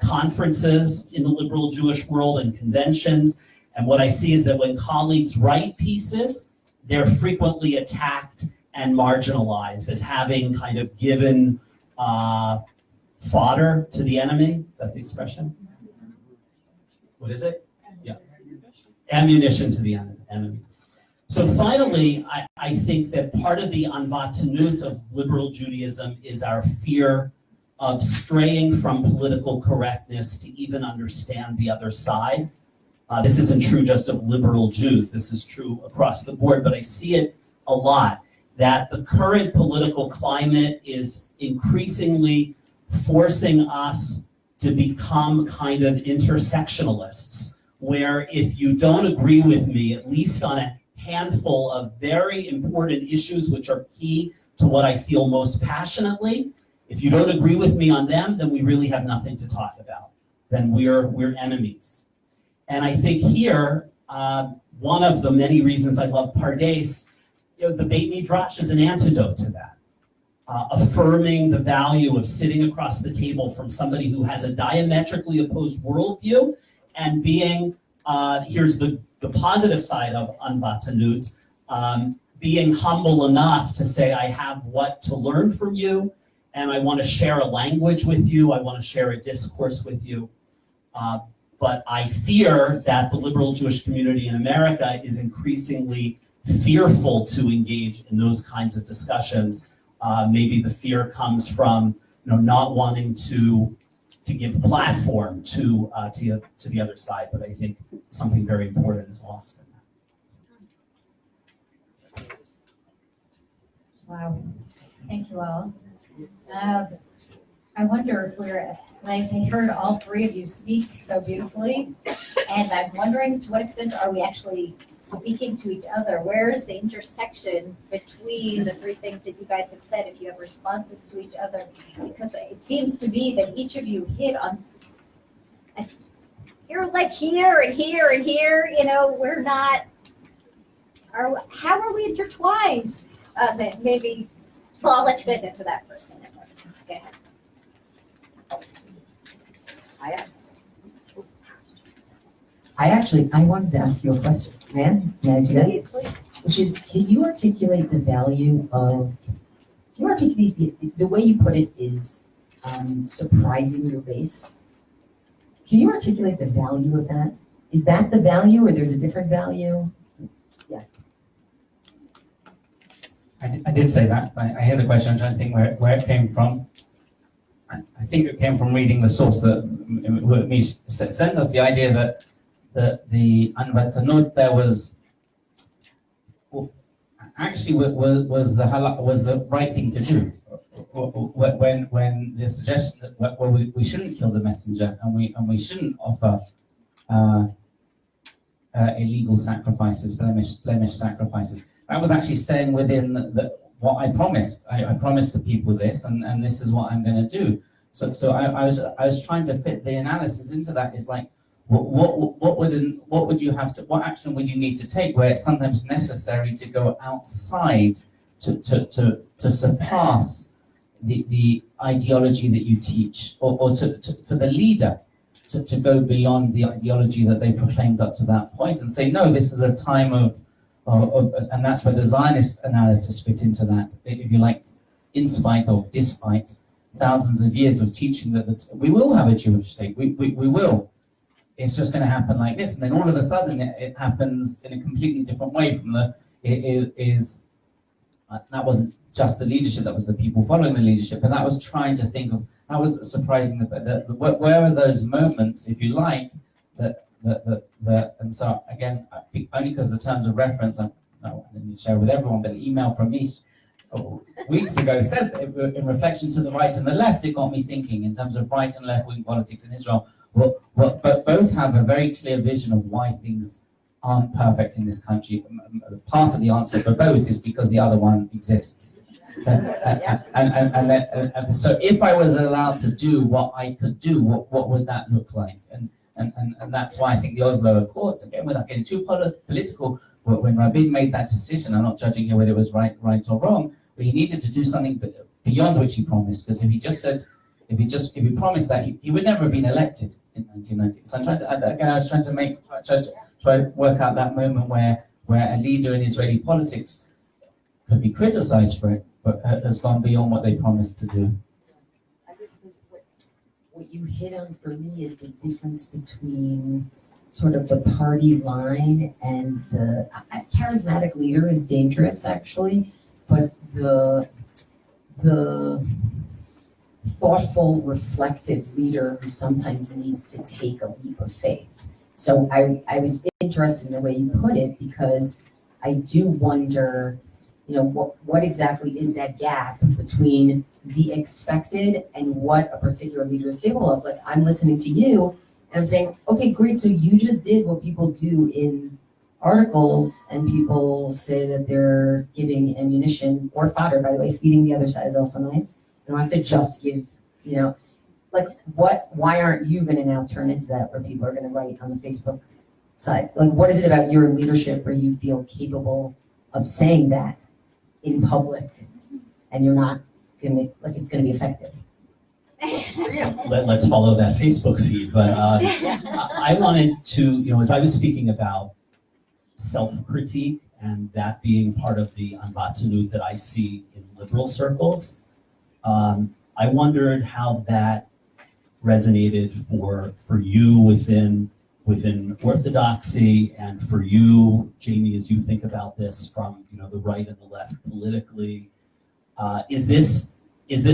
conferences in the liberal Jewish world and conventions. And what I see is that when colleagues write pieces, they're frequently attacked and marginalized as having kind of given fodder to the enemy. Is that the expression? What is it? Yeah. Ammunition to the enemy. So finally, I think that part of the anvatanut of liberal Judaism is our fear of straying from political correctness to even understand the other side. This isn't true just of liberal Jews. This is true across the board, but I see it a lot, that the current political climate is increasingly forcing us to become kind of intersectionalists, where if you don't agree with me, at least on a handful of very important issues which are key to what I feel most passionately, if you don't agree with me on them, then we really have nothing to talk about. Then we're enemies. And I think here, one of the many reasons I love Pardes, the Beit Midrash is an antidote to that. Affirming the value of sitting across the table from somebody who has a diametrically opposed worldview and being, here's the positive side of unvatanut, being humble enough to say, I have what to learn from you, and I want to share a language with you, I want to share a discourse with you. But I fear that the liberal Jewish community in America is increasingly fearful to engage in those kinds of discussions. Maybe the fear comes from not wanting to give platform to the other side, but I think something very important is lost in that. Wow, thank you all. I wonder if we're, like I heard all three of you speak so beautifully, and I'm wondering to what extent are we actually speaking to each other? Where is the intersection between the three things that you guys have said, if you have responses to each other? Because it seems to me that each of you hit on, you're like here and here and here, we're not, how are we intertwined? Maybe, well, I'll let you guys answer that first. Go ahead. I wanted to ask you a question. May I do that? Please. Which is, can you articulate the value of, the way you put it is surprising your base. Can you articulate the value of that? Is that the value, or there's a different value? Yeah. I did say that. I hear the question. I'm trying to think where it came from. I think it came from reading the source that sent us the idea that the Anvatanut there was actually was the right thing to do when the suggestion that we shouldn't kill the messenger and we shouldn't offer illegal sacrifices, blemish sacrifices. That was actually staying within what I promised. I promised the people this, and this is what I'm going to do. So I was trying to fit the analysis into that. Is like, what action would you need to take where it's sometimes necessary to go outside to surpass the ideology that you teach, or for the leader to go beyond the ideology that they proclaimed up to that point and say, no, this is a time of and that's where the Zionist analysis fit into that, if you like, in spite of, despite thousands of years of teaching that we will have a Jewish state, we will. it's just going to happen like this, and then all of a sudden it happens in a completely different way from that wasn't just the leadership, that was the people following the leadership, but that was trying to think of, that was surprising, where are those moments, if you like, and so again, I think only because the terms of reference, I didn't need to share with everyone, but an email from me weeks ago said, in reflection to the right and the left, it got me thinking in terms of right and left wing politics in Israel. But both have a very clear vision of why things aren't perfect in this country. Part of the answer for both is because the other one exists. And so if I was allowed to do what I could do, what would that look like? And that's why I think the Oslo Accords, again, without getting too political, when Rabin made that decision, I'm not judging here whether it was right or wrong, but he needed to do something beyond which he promised. Because if he just said, if he promised that, he would never have been elected in 1990. So I was trying to work out that moment where a leader in Israeli politics could be criticized for it, but has gone beyond what they promised to do. What you hit on for me is the difference between sort of the party line and the charismatic leader is dangerous, actually, but the thoughtful, reflective leader who sometimes needs to take a leap of faith. So I was interested in the way you put it, because I do wonder, what exactly is that gap between the expected and what a particular leader is capable of? Like, I'm listening to you and I'm saying, okay, great, so you just did what people do in articles, and people say that they're giving ammunition or fodder. By the way, feeding the other side is also nice. You don't have to just give, why aren't you going to now turn into that, where people are going to write on the Facebook side? Like, what is it about your leadership where you feel capable of saying that in public, and you're not going to it's going to be effective? Let's follow that Facebook feed. But I wanted to, as I was speaking about self-critique and that being part of the anvatanut that I see in liberal circles, I wondered how that resonated for you within Orthodoxy, and for you, Jamie, as you think about this from the right and the left politically. Is this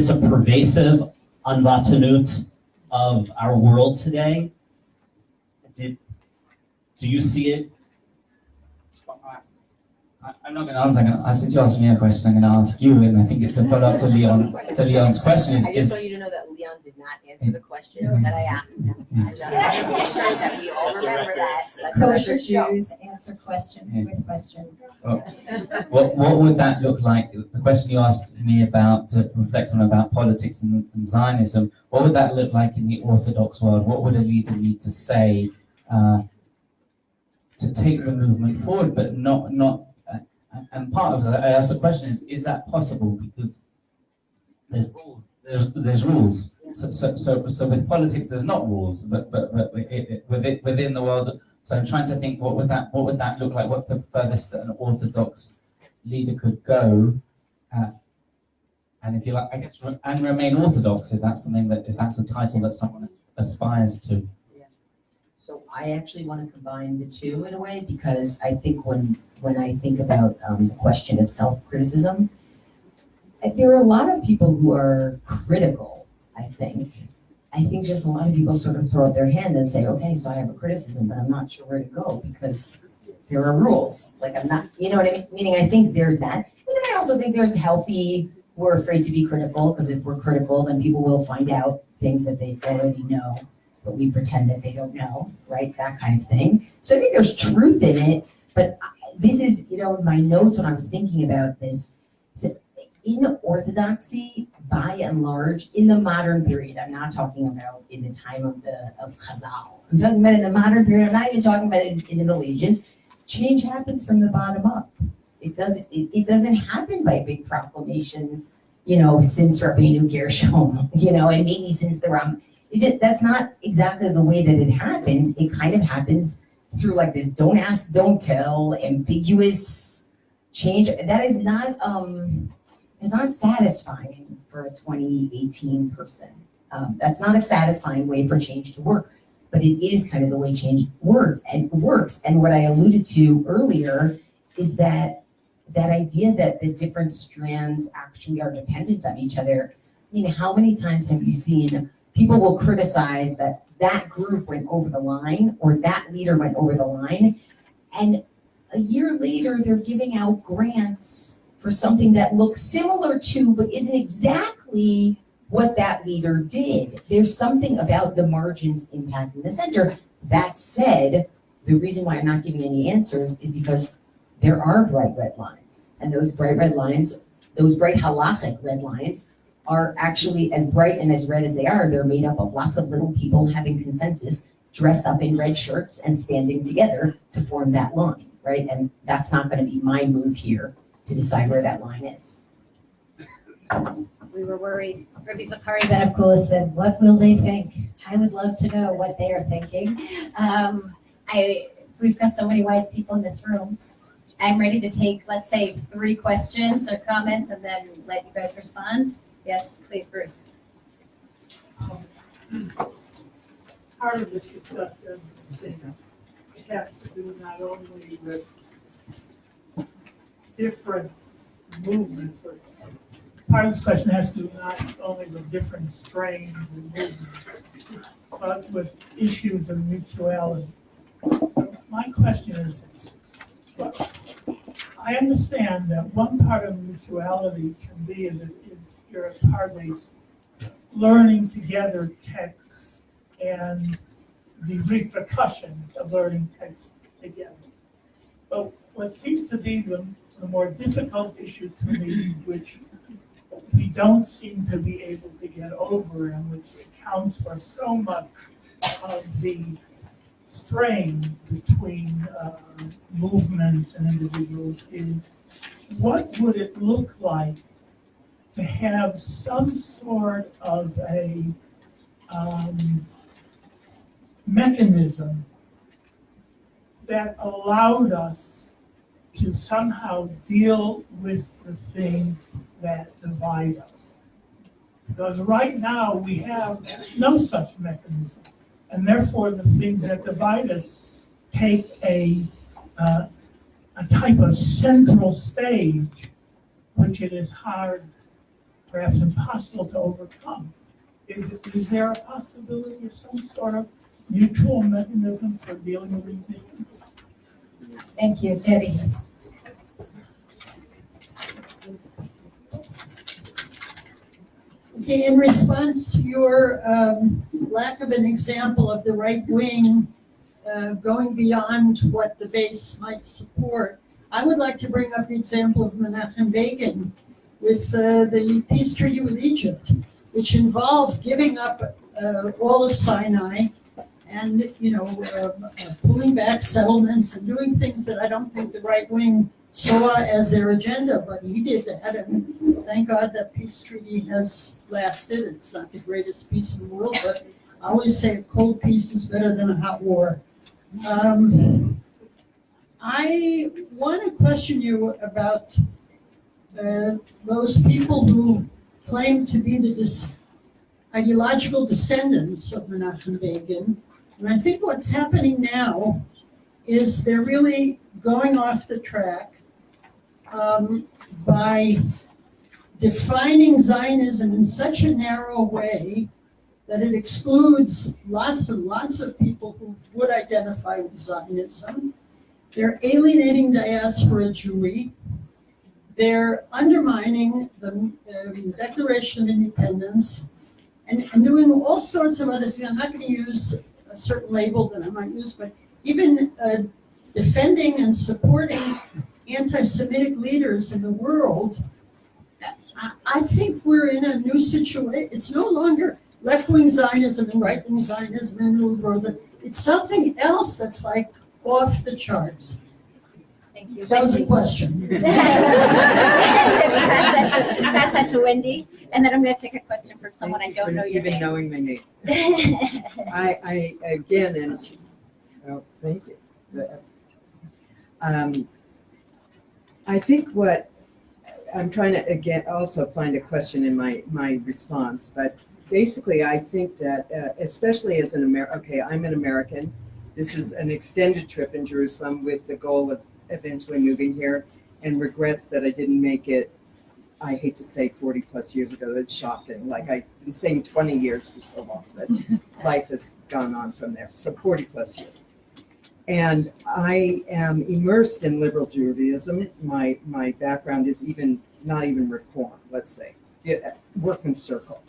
a pervasive anvatanut of our world today? Do you see it? I'm not going to answer. Since you asked me a question, I'm going to ask you, and I think it's a follow-up to Leon's question. I just want you to know that Leon did not answer the question that I asked him. I just want to make sure that we all remember that. Kosher Jews answer questions with questions. What would that look like? The question you asked me about, to reflect on about politics and Zionism, what would that look like in the Orthodox world? What would a leader need to say to take the movement forward, but not and part of that, I asked the question is that possible? Because there's rules. So with politics, there's not rules, but within the world. So I'm trying to think, what would that look like? What's the furthest that an Orthodox leader could go? And if you like, I guess, and remain Orthodox, if that's a title that someone aspires to. So I actually want to combine the two in a way, because I think when I think about the question of self-criticism, there are a lot of people who are critical, I think just a lot of people sort of throw up their hand and say, okay, so I have a criticism, but I'm not sure where to go because there are rules. Like, I'm not, you know what I mean? Meaning, I think there's that. And then I also think there's healthy, we're afraid to be critical, because if we're critical, then people will find out things that they already know, but we pretend that they don't know, right? That kind of thing. So I think there's truth in it, but this is, my notes when I was thinking about this, in Orthodoxy, by and large, in the modern period, I'm not talking about in the time of Chazal. I'm talking about in the modern period. I'm not even talking about in the Middle Ages. Change happens from the bottom up. It doesn't happen by big proclamations, since Rabbeinu Gershom, and maybe since the Ram. That's not exactly the way that it happens. It kind of happens through like this don't ask, don't tell, ambiguous change. That is not it's not satisfying for a 2018 person. That's not a satisfying way for change to work. but it is kind of the way change works. And what I alluded to earlier is that idea that the different strands actually are dependent on each other. I mean, how many times have you seen people will criticize that group went over the line or that leader went over the line, and a year later they're giving out grants for something that looks similar to but isn't exactly what that leader did. There's something about the margins impacting the center. That said, the reason why I'm not giving any answers is because there are bright red lines, and those bright red lines, those bright halachic red lines, are actually as bright and as red as they are. They're made up of lots of little people having consensus, dressed up in red shirts and standing together to form that line, right? And that's not going to be my move here to decide where that line is. We were worried. Rabbi Zachari Ben Abkula said, "What will they think?" I would love to know what they are thinking. We've got so many wise people in this room. I'm ready to take, let's say, 3 questions or comments and then let you guys respond. Yes, please, Bruce. Part of this discussion has to do not only with different movements, but part of this question has to do not only with different strains and movements, but with issues of mutuality. My question is this. I understand that one part of mutuality can be is here at Pardes learning together texts and the repercussions of learning texts together. But what seems to be the more difficult issue to me, which we don't seem to be able to get over, and which accounts for so much of the strain between movements and individuals, is what would it look like to have some sort of a mechanism that allowed us to somehow deal with the things that divide us. Because right now we have no such mechanism, and therefore the things that divide us take a type of central stage, which it is hard, perhaps impossible, to overcome. Is there a possibility of some sort of mutual mechanism for dealing with these issues? Thank you, Debbie. Okay, in response to your lack of an example of the right wing going beyond what the base might support, I would like to bring up the example of Menachem Begin with the peace treaty with Egypt, which involved giving up all of Sinai and, pulling back settlements and doing things that I don't think the right wing saw as their agenda, but he did that, and thank God that peace treaty has lasted. It's not the greatest peace in the world, but I always say a cold peace is better than a hot war. I want to question you about those people who claim to be the ideological descendants of Menachem Begin. And I think what's happening now is they're really going off the track by defining Zionism in such a narrow way that it excludes lots and lots of people who would identify with Zionism. They're alienating diaspora Jewry. They're undermining the Declaration of Independence and doing all sorts of other things. I'm not going to use a certain label that I might use, but even defending and supporting anti-Semitic leaders in the world. I think we're in a new situation. It's no longer left-wing Zionism and right-wing Zionism and middle world. It's something else that's like off the charts. Thank you. That was a question. Debbie, pass that to Wendy, and then I'm going to take a question from someone I don't know your Even name. knowing my name. I again, and thank you. I think what I'm trying to again also find a question in my response, but basically, I think that, especially as an okay, I'm an American. This is an extended trip in Jerusalem with the goal of eventually moving here, and regrets that I didn't make it. I hate to say 40 plus years ago. That's shocking. Like I've been saying 20 years for so long, but life has gone on from there. So 40 plus years. And I am immersed in liberal Judaism. My background is not even Reform, let's say, workman's circle.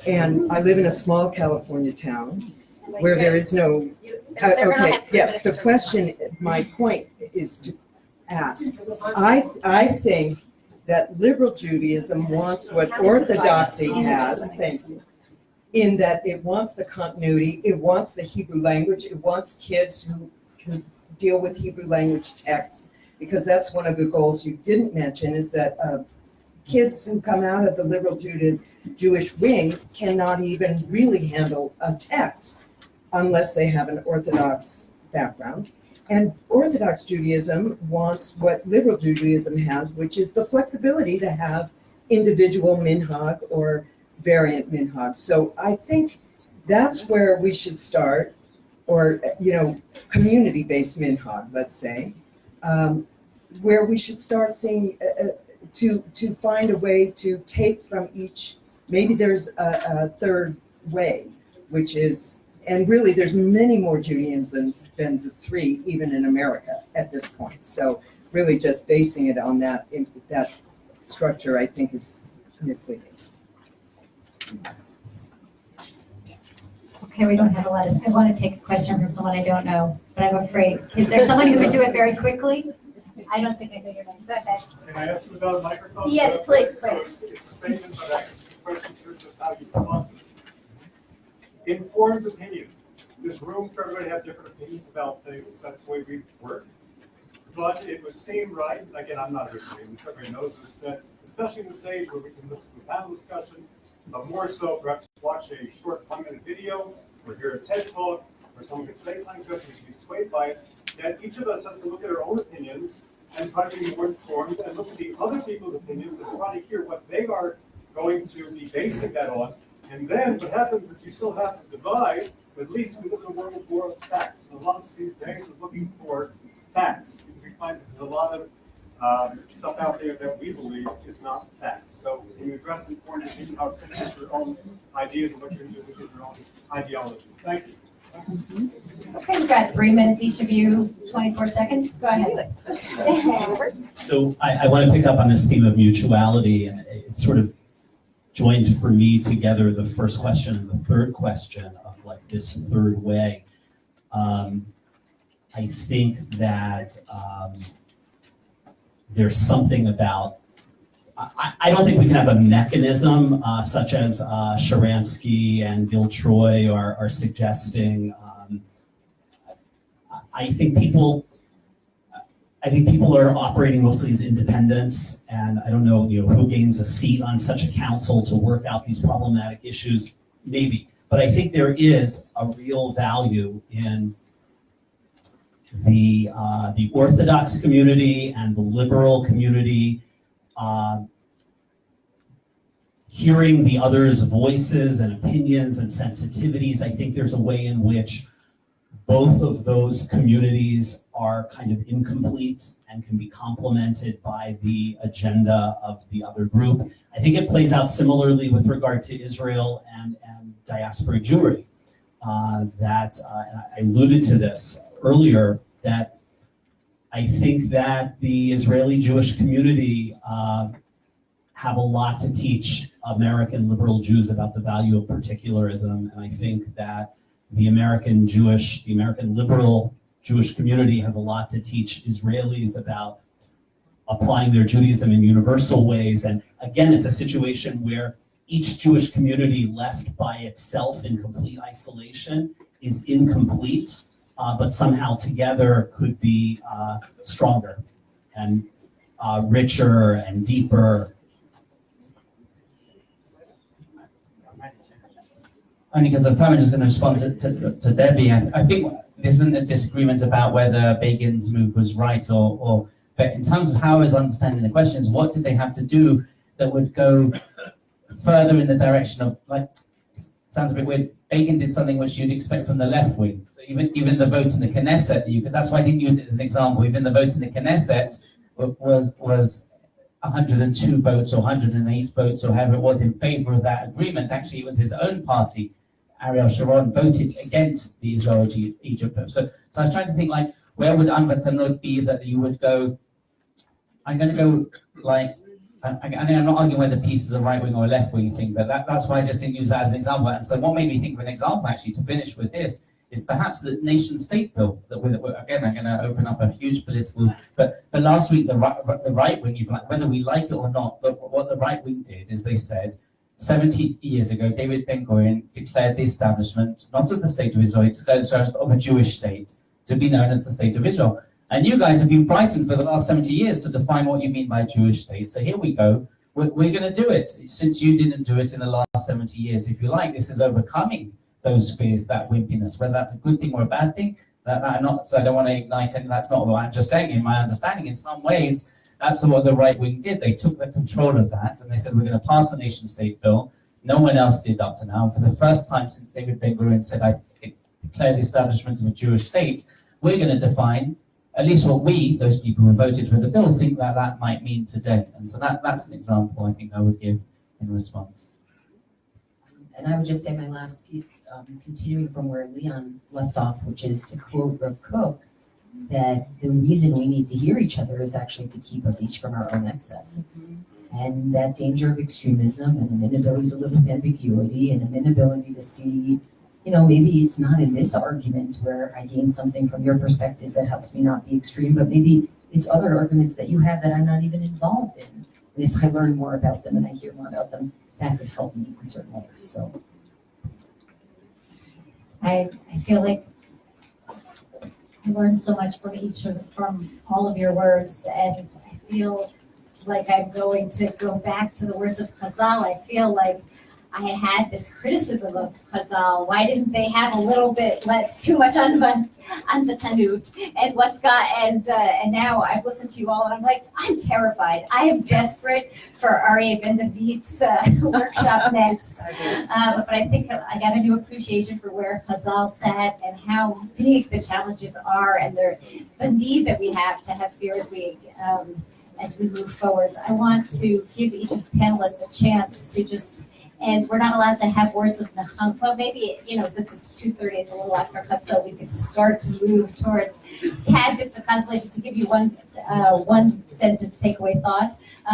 And I live in a small California town where there is no, okay, yes, the question, my point is to ask. I think that liberal Judaism wants what Orthodoxy has, thank you, in that it wants the continuity, it wants the Hebrew language, it wants kids who can deal with Hebrew language texts, because that's one of the goals you didn't mention, is that kids who come out of the liberal Jewish wing cannot even really handle a text unless they have an Orthodox background. And Orthodox Judaism wants what liberal Judaism has, which is the flexibility to have individual minhag or variant minhag. So I think that's where we should start, or community-based minhag, let's say, where we should start seeing to find a way to take from each. Maybe there's a third way, which is. And really, there's many more Judaisms than the three, even in America at this point. So really just basing it on that structure, I think, is misleading. Okay, we don't have a lot of, I want to take a question from someone I don't know, but I'm afraid. Is there someone who could do it very quickly? I don't think I know your name. Go ahead. Can I ask without a microphone? Yes, please, So please. it's a statement, but I guess the question in terms of how you respond to it. Informed opinion. There's room for everybody to have different opinions about things. That's the way we work. But it would seem right, and again, I'm not a historian, everybody knows this, that especially in this age where we can listen to panel discussion, but more so perhaps watch a short 1-minute video or hear a TED talk where someone could say something to us and we can be swayed by it, that each of us has to look at our own opinions and try to be more informed and look at the other people's opinions and try to hear what they are going to be basing that on. And then what happens is you still have to divide, but at least we live in a world more of facts. And a lot of these days we're looking for facts. Because we find that there's a lot of stuff out there that we believe is not facts. So when you address informed opinion, how to present your own ideas and what you're going to do within your own ideologies. Thank you. Okay, we've got 3 minutes each of you, 24 seconds. Go ahead. So I want to pick up on this theme of mutuality, and it's sort of joined for me together the first question and the third question of like this third way. I think that there's something about, I don't think we can have a mechanism such as Sharansky and Bill Troy are suggesting. I think people are operating mostly as independents, and I don't know, who gains a seat on such a council to work out these problematic issues, maybe. But I think there is a real value in the Orthodox community and the liberal community hearing the others' voices and opinions and sensitivities. I think there's a way in which both of those communities are kind of incomplete and can be complemented by the agenda of the other group. I think it plays out similarly with regard to Israel and diaspora Jewry. And I alluded to this earlier, that I think that the Israeli Jewish community have a lot to teach American liberal Jews about the value of particularism, and I think that the American liberal Jewish community has a lot to teach Israelis about applying their Judaism in universal ways. And again, it's a situation where each Jewish community left by itself in complete isolation is incomplete, but somehow together could be stronger and richer and deeper. Only because of time, I'm just going to respond to Debbie. I think this isn't a disagreement about whether Begin's move was right or, but in terms of how I was understanding the question is, what did they have to do that would go further in the direction of, like, sounds a bit weird. Begin did something which you'd expect from the left wing. So even the vote in the Knesset, that's why I didn't use it as an example. Even the vote in the Knesset was 102 votes or 108 votes or however it was in favor of that agreement. Actually, it was his own party, Ariel Sharon, voted against the Israel-Egypt vote. So I was trying to think, like, where would Untitled be that you would go, I'm going to go, like, I'm not arguing whether peace is a right-wing or a left-wing thing, but that's why I just didn't use that as an example. And so what made me think of an example, actually, to finish with this, is perhaps the nation-state bill. That again, I'm going to open up a huge political. But last week, the right wing, even like whether we like it or not, but what the right wing did is they said, 70 years ago, David Ben-Gurion declared the establishment not of the state of Israel, it's of a Jewish state to be known as the state of Israel. And you guys have been frightened for the last 70 years to define what you mean by Jewish state. So here we go. We're going to do it. Since you didn't do it in the last 70 years, if you like, this is overcoming those fears, that wimpiness, whether that's a good thing or a bad thing. That I'm not, so I don't want to ignite any, that's not what I'm just saying. In my understanding, in some ways, that's what the right wing did. They took the control of that and they said, we're going to pass a nation state bill. No one else did up to now. And for the first time since David Ben-Gurion said, I declare the establishment of a Jewish state, we're going to define at least what we, those people who voted for the bill, think that might mean today. And so that's an example I think I would give in response. And I would just say my last piece, continuing from where Leon left off, which is to quote Rav Kook, that the reason we need to hear each other is actually to keep us each from our own excesses. And that danger of extremism and an inability to live with ambiguity and an inability to see, maybe it's not in this argument where I gain something from your perspective that helps me not be extreme, but maybe it's other arguments that you have that I'm not even involved in. And if I learn more about them and I hear more about them, that could help me in certain ways. So I feel like I learned so much from all of your words, and I feel like I'm going to go back to the words of Chazal. I feel like I had this criticism of Chazal. Why didn't they have a little bit too much on the Tanut and now I've listened to you all and I'm like, I'm terrified. I am desperate for Aryeh Ben David's workshop next. But I think I got a new appreciation for where Chazal sat and how big the challenges are and the need that we have to have fear as we move forward. So I want to give each panelist a chance to just. And we're not allowed to have words of Nechama. Well, maybe, since it's 2:30, it's a little after cut, so we could start to move towards tad bits of consolation to give you one sentence takeaway thought.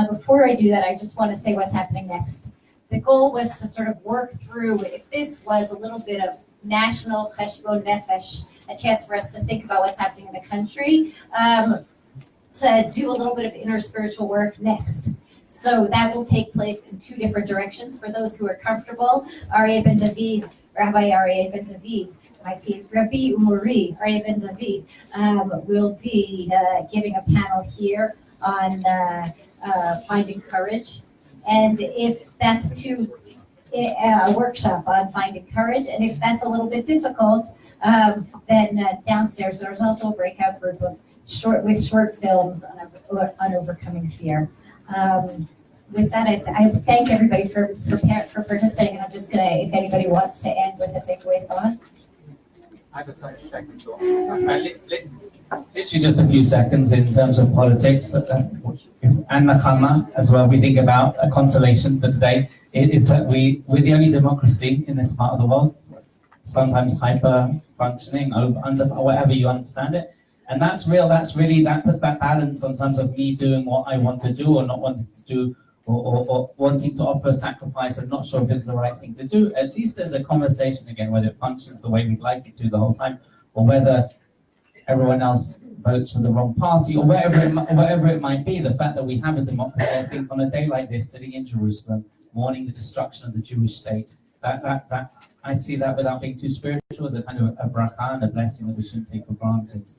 Before I do that, I just want to say what's happening next. The goal was to sort of work through, if this was a little bit of national cheshbon nefesh, a chance for us to think about what's happening in the country, to do a little bit of inner spiritual work next. So that will take place in two different directions. For those who are comfortable, Aryeh Ben David, Rabbi Aryeh Ben David, my team, Rabbi Umuri, Aryeh Ben David, will be giving a panel here on finding courage. And if that's a workshop on finding courage, and if that's a little bit difficult, then downstairs there's also a breakout group of short films on overcoming fear. With that, I thank everybody for participating, and I'm just going to, if anybody wants to end with a takeaway thought. I have a 30-second thought. Literally just a few seconds in terms of politics and Nechama as well. We think about a consolation for today is that we're the only democracy in this part of the world, sometimes hyper-functioning, under, whatever you understand it. And that's real, that puts that balance on terms of me doing what I want to do or not wanting to do, or wanting to offer sacrifice and not sure if it's the right thing to do. At least there's a conversation again, whether it functions the way we'd like it to the whole time, or whether everyone else votes for the wrong party, or whatever it might be. The fact that we have a democracy, I think on a day like this, sitting in Jerusalem, mourning the destruction of the Jewish state, that I see that without being too spiritual as a kind of a bracha and a blessing that we shouldn't take for granted.